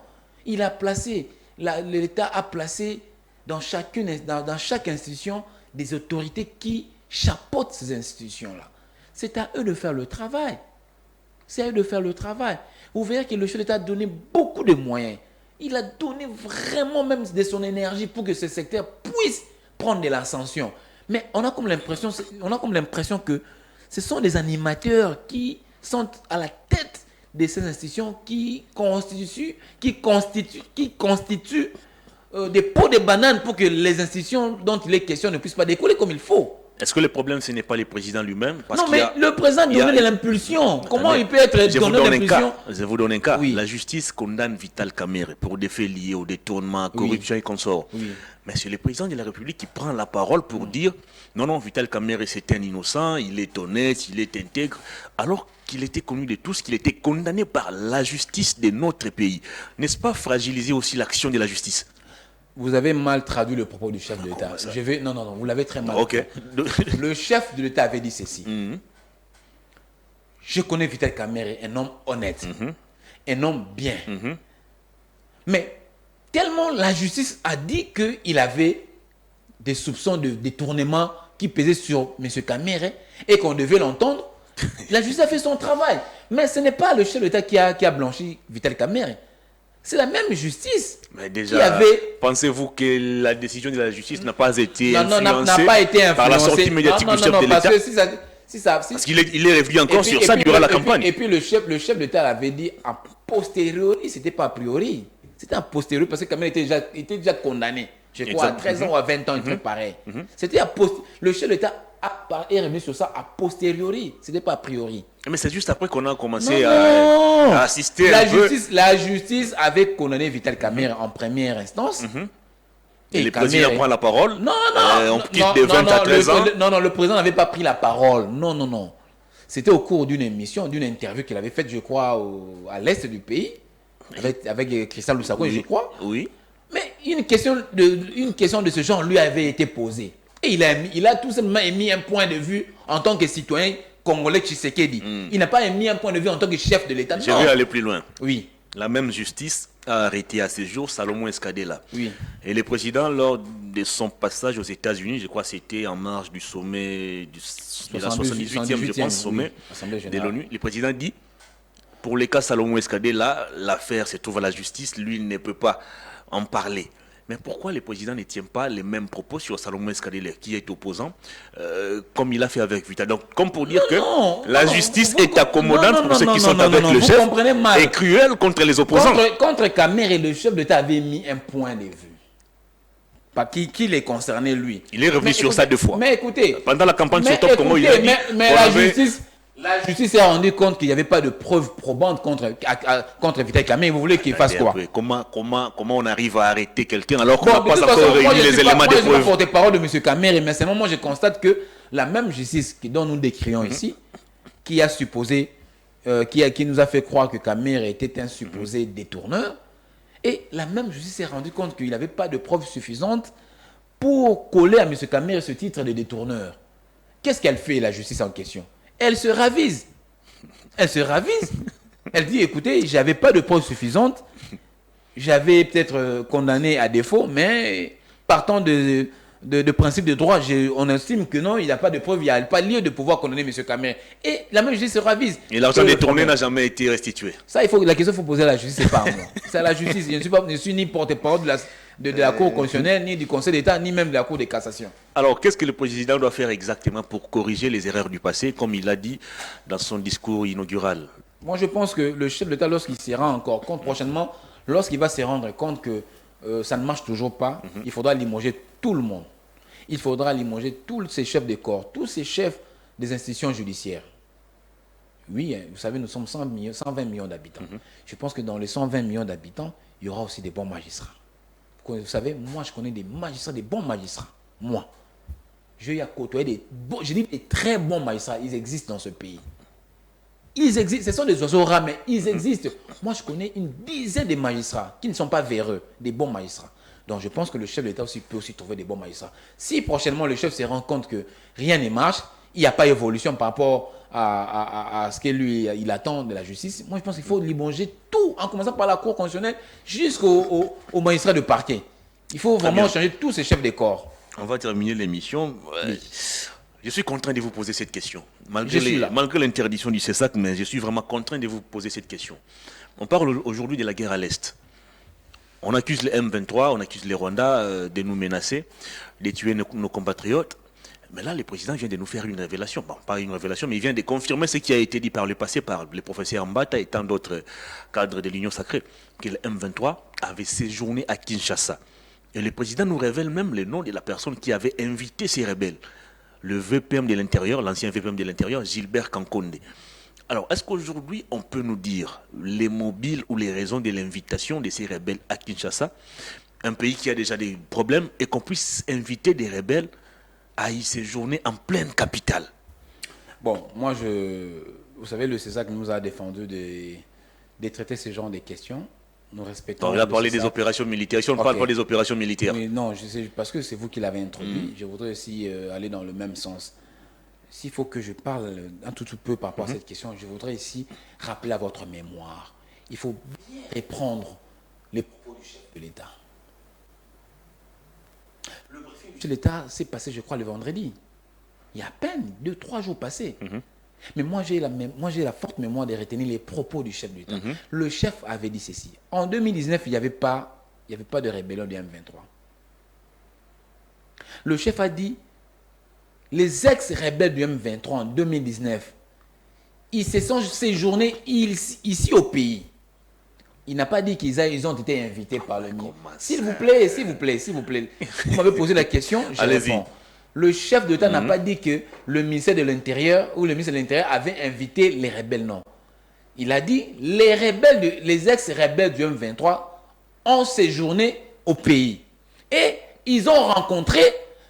Il a placé, l'État a placé dans chaque institution des autorités qui chapeautent ces institutions-là. C'est à eux de faire le travail. C'est à eux de faire le travail. Vous verrez que le chef d'État a donné beaucoup de moyens. Il a donné vraiment même de son énergie pour que ce secteur puisse prendre de l'ascension. Mais on a comme l'impression que ce sont des animateurs qui sont à la tête de ces institutions qui constituent des pots de bananes pour que les institutions dont il est question ne puissent pas décoller comme il faut. Est-ce que le problème, ce n'est pas le président lui-même? Non, mais le président donne de l'impulsion. Comment il peut être donné l'impulsion? Je vous donne un cas. Oui. La justice condamne Vital Kamerhe pour des faits liés au détournement, corruption et consorts. Oui. Mais c'est le président de la République qui prend la parole pour dire non, Vital Kamerhe, c'est un innocent, il est honnête, il est intègre, alors qu'il était connu de tous, qu'il était condamné par la justice de notre pays. N'est-ce pas fragiliser aussi l'action de la justice? Vous avez mal traduit le propos du chef de l'État. Non, vous l'avez très mal. Ok. Le chef de l'État avait dit ceci. Je connais Vital Kamerhe, un homme honnête, un homme bien. Mais tellement la justice a dit qu'il avait des soupçons de détournement qui pesaient sur M. Kamerhe et qu'on devait l'entendre, la justice a fait son travail. Mais ce n'est pas le chef de l'État qui a blanchi Vital Kamerhe. C'est la même justice. Mais déjà, pensez-vous que la décision de la justice n'a pas été influencée par la sortie médiatique du chef de l'État? Parce qu'il est revenu encore sur ça durant la campagne. Et puis le chef de l'État avait dit a posteriori, c'était pas a priori. C'était a posteriori parce que Kamerhe était déjà condamné. Je crois à 13 ans ou à 20 ans, un truc pareil. C'était a posteriori. Le chef de l'État est revenu sur ça a posteriori. C'était pas a priori. Mais c'est juste après qu'on a commencé à assister La justice avait condamné Vital Kamerhe en première instance. Et le président prend la parole. On quitte de 20 à 13 ans. Non, le président n'avait pas pris la parole. Non. C'était au cours d'une émission, d'une interview qu'il avait faite, je crois, à l'est du pays, avec Christian Lusako, je crois. Oui. Mais une question de ce genre lui avait été posée. Et il a tout simplement émis un point de vue en tant que citoyen congolais Tshisekedi. Il n'a pas émis un point de vue en tant que chef de l'État. Je vais aller plus loin. Oui. La même justice a arrêté à ce jour Salomon Escadela. Oui. Et le président, lors de son passage aux États-Unis, je crois que c'était en marge du sommet de la 78e, je pense, sommet de l'ONU, le président dit, pour le cas Salomon Escadela, l'affaire se trouve à la justice, lui il ne peut pas en parler. Mais pourquoi le président ne tient pas les mêmes propos sur Salomon Escadela, qui est opposant, comme il a fait avec Vital? Donc, comme pour dire la justice est accommodante pour ceux qui sont avec le chef et cruelle contre les opposants. Contre Kamerhe, le chef d'État avait mis un point de vue. Qui les concernait, lui. Il est revenu sur ça 2 fois. Mais écoutez. Pendant la campagne sur Top Congo, il a dit. Mais La justice s'est rendue compte qu'il n'y avait pas de preuves probantes contre Vital Kamerhe. Vous voulez qu'il fasse quoi? Comment on arrive à arrêter quelqu'un alors qu'on n'a pas façon, encore réuni les éléments de preuve? Moi, je ne suis pas porte-parole de M. Kamerhe, mais seulement moi, je constate que la même justice dont nous décrions ici, qui a supposé, qui nous a fait croire que Kamerhe était un supposé détourneur, et la même justice s'est rendue compte qu'il n'avait pas de preuves suffisantes pour coller à M. Kamerhe ce titre de détourneur. Qu'est-ce qu'elle fait, la justice en question? Elle se ravise. Elle se ravise. Elle dit, écoutez, je n'avais pas de preuves suffisantes. J'avais peut-être condamné à défaut, mais partant de principe de droit, on estime que non, il n'y a pas de preuves, il n'y a pas lieu de pouvoir condamner M. Kamerhe. Et la même justice se ravise. Et l'argent détourné n'a jamais été restitué. Ça, la question qu'il faut poser à la justice, c'est pas à moi. C'est à la justice. Je ne suis ni porte-parole de la Cour constitutionnelle, ni du Conseil d'État, ni même de la Cour de cassation. Alors, qu'est-ce que le président doit faire exactement pour corriger les erreurs du passé, comme il l'a dit dans son discours inaugural? Moi, je pense que le chef d'État, lorsqu'il se rend encore compte prochainement, lorsqu'il va se rendre compte que ça ne marche toujours pas, il faudra limoger tout le monde. Il faudra limoger tous ces chefs de corps, tous ces chefs des institutions judiciaires. Oui, vous savez, nous sommes 120 millions d'habitants. Je pense que dans les 120 millions d'habitants, il y aura aussi des bons magistrats. Vous savez, moi, je connais des magistrats, des bons magistrats. Moi, je y ai côtoyé des très bons magistrats. Ils existent dans ce pays. Ils existent. Ce sont des oiseaux rares, mais ils existent. Moi, je connais une dizaine de magistrats qui ne sont pas véreux, des bons magistrats. Donc, je pense que le chef de l'État peut aussi trouver des bons magistrats. Si prochainement, le chef se rend compte que rien ne marche, il n'y a pas d'évolution par rapport à ce que lui, il attend de la justice, moi, je pense qu'il faut limoger tout, en commençant par la Cour constitutionnelle jusqu'au magistrat de parquet. Il faut vraiment changer tous ces chefs de corps. On va terminer l'émission. Je suis contraint de vous poser cette question. Malgré l'interdiction du CESAC, mais je suis vraiment contraint de vous poser cette question. On parle aujourd'hui de la guerre à l'Est. On accuse les M23, on accuse les Rwandais de nous menacer, de tuer nos compatriotes. Mais là, le président vient de nous faire une révélation. Bon, pas une révélation, mais il vient de confirmer ce qui a été dit par le passé par le professeur Mbata et tant d'autres cadres de l'Union sacrée, que le M23 avait séjourné à Kinshasa. Et le président nous révèle même le nom de la personne qui avait invité ces rebelles. Le VPM de l'Intérieur, l'ancien VPM de l'Intérieur, Gilbert Kankonde. Alors, est-ce qu'aujourd'hui, on peut nous dire les mobiles ou les raisons de l'invitation de ces rebelles à Kinshasa, un pays qui a déjà des problèmes, et qu'on puisse inviter des rebelles à y séjourner en pleine capitale? Bon, moi, vous savez, le CESAC nous a défendu de traiter ce genre de questions. Nous respectons. On a parlé des opérations militaires. Si on ne parle pas des opérations militaires. Mais non, je sais, parce que c'est vous qui l'avez introduit. Je voudrais aussi aller dans le même sens. S'il faut que je parle un tout peu par rapport à cette question, je voudrais ici rappeler à votre mémoire. Il faut bien reprendre les propos du chef de l'État. Le briefing du chef de l'État s'est passé, je crois, le vendredi. Il y a à peine 2-3 jours passés. Mais moi, j'ai la forte mémoire de retenir les propos du chef de l'État. Le chef avait dit ceci. En 2019, il n'y avait pas de rébellion du M23. Le chef a dit, les ex-rebelles du M23 en 2019, ils se sont séjournés ici au pays. Il n'a pas dit qu'ils ont été invités par le ministre. S'il vous plaît. Vous m'avez posé la question, je réponds. Le chef d'État n'a pas dit que le ministère de l'Intérieur ou le ministre de l'Intérieur avait invité les rebelles, non. Il a dit les ex-rebelles du M23 ont séjourné au pays. Et ils ont rencontré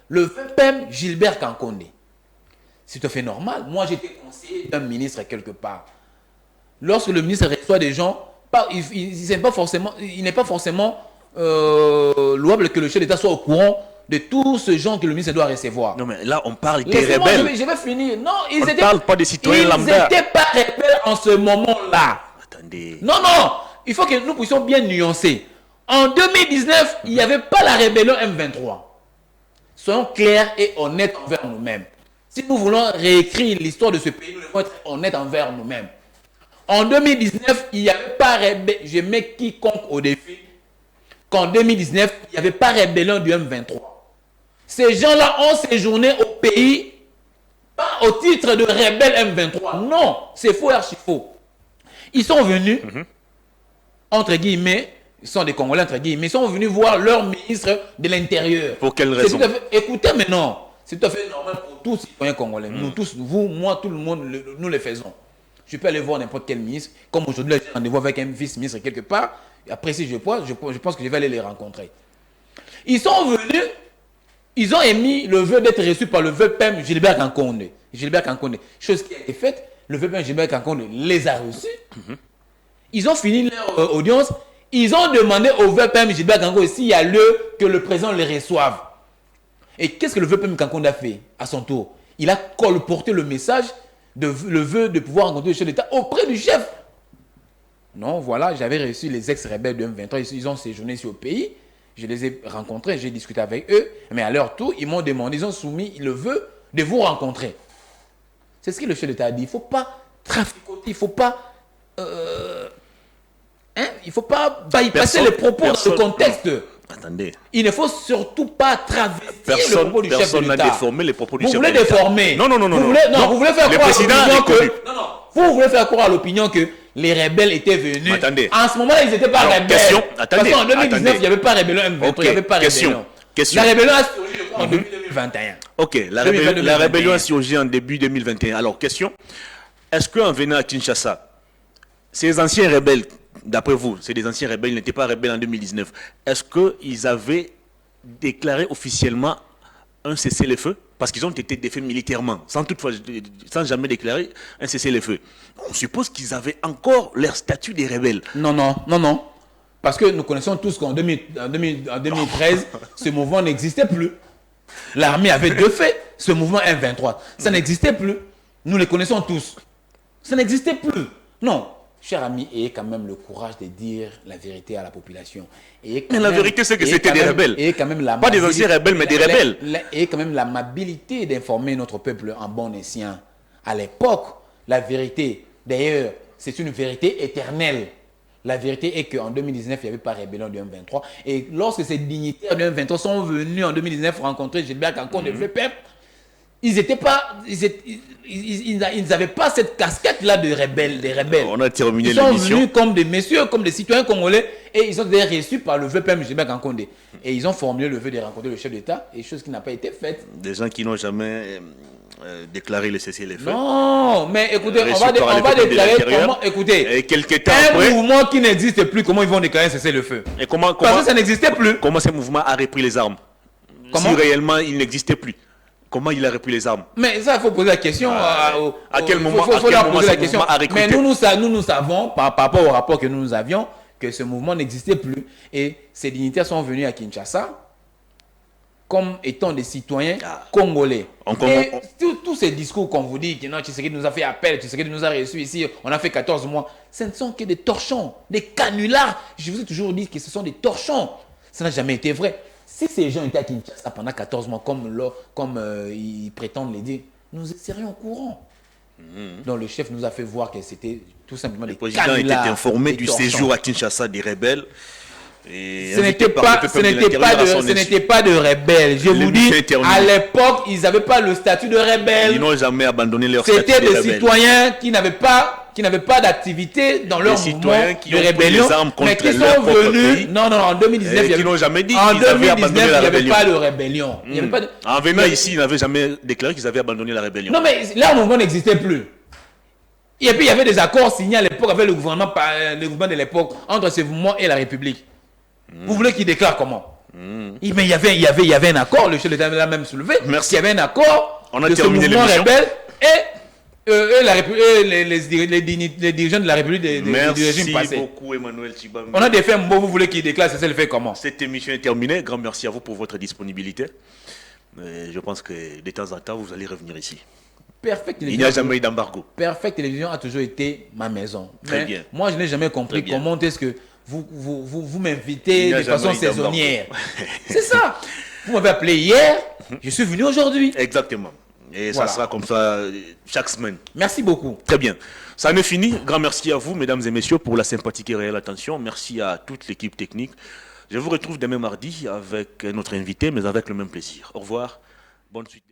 le VPM Gilbert Kankonde. C'est tout à fait normal. Moi, j'étais conseiller d'un ministre quelque part. Lorsque le ministre reçoit des gens, il n'est pas forcément louable que le chef d'État soit au courant de tous ces gens que le ministre doit recevoir. Non, mais là, on parle des rebelles. Je vais finir. Non, on ne parle pas des citoyens lambda. Ils n'étaient pas rebelles en ce moment-là. Attendez. Non. Il faut que nous puissions bien nuancer. En 2019, il n'y avait pas la rébellion M23. Soyons clairs et honnêtes envers nous-mêmes. Si nous voulons réécrire l'histoire de ce pays, nous devons être honnêtes envers nous-mêmes. En 2019, il n'y avait pas rébellion. Je mets quiconque au défi qu'en 2019, il n'y avait pas rébellion du M23. Ces gens-là ont séjourné au pays, pas au titre de rebelles M23. Non, c'est faux et archi faux. Ils sont venus, entre guillemets, ils sont des Congolais, entre guillemets, ils sont venus voir leur ministre de l'Intérieur. Pour quelle raison? Écoutez maintenant, c'est tout à fait normal pour tous citoyens congolais. Nous tous, vous, moi, tout le monde, nous le faisons. Je peux aller voir n'importe quel ministre, comme aujourd'hui, j'ai rendez-vous avec un vice-ministre quelque part. Après, si je pense que je vais aller les rencontrer. Ils sont venus, ils ont émis le vœu d'être reçus par le vœu PM Gilbert Kankonde. Gilbert Kankonde. Chose qui a été faite, le vœu PM Gilbert Kankonde les a reçus. Ils ont fini leur audience. Ils ont demandé au vœu PM Gilbert Kankonde s'il y a lieu que le président les reçoive. Et qu'est-ce que le vœu PM Kankonde a fait à son tour? Il a colporté le message, le vœu de pouvoir rencontrer le chef d'État auprès du chef. Non, voilà, j'avais reçu les ex-rebelles de M23. Ils ont séjourné ici au pays. Je les ai rencontrés, j'ai discuté avec eux. Mais à leur tour, ils m'ont demandé, ils ont soumis le vœu de vous rencontrer. C'est ce que le chef d'État a dit. Il ne faut pas traficoter, il ne faut pas... il ne faut pas bypasser les propos dans le contexte. Attendez. Il ne faut surtout pas travestir le propos du chef de l'État. Personne n'a déformé les propos du chef de l'État. Vous voulez déformer. Non. Vous voulez faire croire à l'opinion que... Non. Vous voulez faire croire à l'opinion que les rebelles étaient venus. Attendez. En ce moment-là, ils n'étaient pas rebelles. Attendez. Parce qu'en 2019, il n'y avait pas rébellion M23, il n'y avait pas rébellion. La rébellion a surgi en début 2021. Ok, la rébellion a surgi en début 2021. Alors, question. Est-ce qu'en venant à Kinshasa, ces anciens rebelles, d'après vous, c'est des anciens rebelles, ils n'étaient pas rebelles en 2019, est-ce qu'ils avaient déclaré officiellement un cessez-le-feu? Parce qu'ils ont été défaits militairement, sans jamais déclarer un cessez-le-feu. On suppose qu'ils avaient encore leur statut des rebelles. Non. Parce que nous connaissons tous qu'en 2013, ce mouvement n'existait plus. L'armée avait deux faits, ce mouvement M23. Ça n'existait plus. Nous les connaissons tous. Ça n'existait plus. Non. Cher ami, ayez quand même le courage de dire la vérité à la population. Mais la vérité, c'est que c'était des rebelles. Pas des anciens rebelles, mais des rebelles. Et quand même l'amabilité d'informer notre peuple en bon escient. À l'époque, la vérité, d'ailleurs, c'est une vérité éternelle. La vérité est qu'en 2019, il n'y avait pas rébellion de M23. Et lorsque ces dignitaires de M23 sont venus en 2019 rencontrer Gilbert Kankonde de FEPEP, ils n'avaient pas cette casquette-là de rebelles, des rebelles. On a terminé l'émission. Ils sont l'émission. venus comme des messieurs, comme des citoyens congolais, et ils ont été reçus par le VPM Gilbert Kankonde. Et ils ont formulé le vœu de rencontrer le chef d'État, et chose qui n'a pas été faite. Des gens qui n'ont jamais déclaré le cessez-le-feu. Non, mais écoutez, on va déclarer comment. Écoutez, et quelques temps un après, mouvement qui n'existe plus, comment ils vont déclarer cessez-le-feu? Et comment Parce que ça n'existait plus. Comment ce mouvement a repris les armes? Comment? Si réellement il n'existait plus. Comment il a repris les armes? Mais ça, il faut poser la question. À quel moment, faut leur poser la question. A recruté? Mais nous savons, par rapport au rapport que nous avions, que ce mouvement n'existait plus. Et ces dignitaires sont venus à Kinshasa comme étant des citoyens congolais. Et tous ces discours qu'on vous dit, que non, Tshisekedi nous a fait appel, Tshisekedi nous a reçus ici, on a fait 14 mois, ce ne sont que des torchons, des canulars. Je vous ai toujours dit que ce sont des torchons. Ça n'a jamais été vrai. Si ces gens étaient à Kinshasa pendant 14 mois, comme ils prétendent le dire, nous serions au courant. Donc le chef nous a fait voir que c'était tout simplement des canulars. Le président était informé du séjour à Kinshasa des rebelles. Ce n'était pas de rebelles. Je vous dis, à l'époque, ils n'avaient pas le statut de rebelles. Ils n'ont jamais abandonné leur statut de rebelles. C'était des citoyens qui n'avaient pas d'activité dans leur mouvement de rébellion, mais qui sont venus. Non, en 2019, ils n'ont jamais dit en qu'ils avaient abandonné la il n'y avait rébellion. pas de rébellion. En venant ici, ils n'avaient jamais déclaré qu'ils avaient abandonné la rébellion. Non, mais là, le mouvement n'existait plus. Et puis, il y avait des accords signés à l'époque avec le gouvernement de l'époque entre ce mouvement et la République. Vous voulez qu'il déclare comment? Mais il y avait un accord, le chef de l'État l'a même soulevé. Merci. Il y avait un accord de ce mouvement rebelle et les dirigeants de la République du régime passé. Merci beaucoup, Emmanuel Tshibambi. On a des faits, vous voulez qu'il déclare, c'est le fait comment? Cette émission est terminée. Grand merci à vous pour votre disponibilité. Je pense que de temps en temps, vous allez revenir ici. Il n'y a jamais eu d'embargo. Perfect Télévision a toujours été ma maison. Très bien. Moi, je n'ai jamais compris comment est-ce que vous m'invitez de façon saisonnière. C'est ça. Vous m'avez appelé hier, je suis venu aujourd'hui. Exactement. Et ça sera comme ça chaque semaine. Merci beaucoup. Très bien. Ça en est fini. Grand merci à vous, mesdames et messieurs, pour la sympathique et réelle attention. Merci à toute l'équipe technique. Je vous retrouve demain mardi avec notre invité, mais avec le même plaisir. Au revoir. Bonne suite.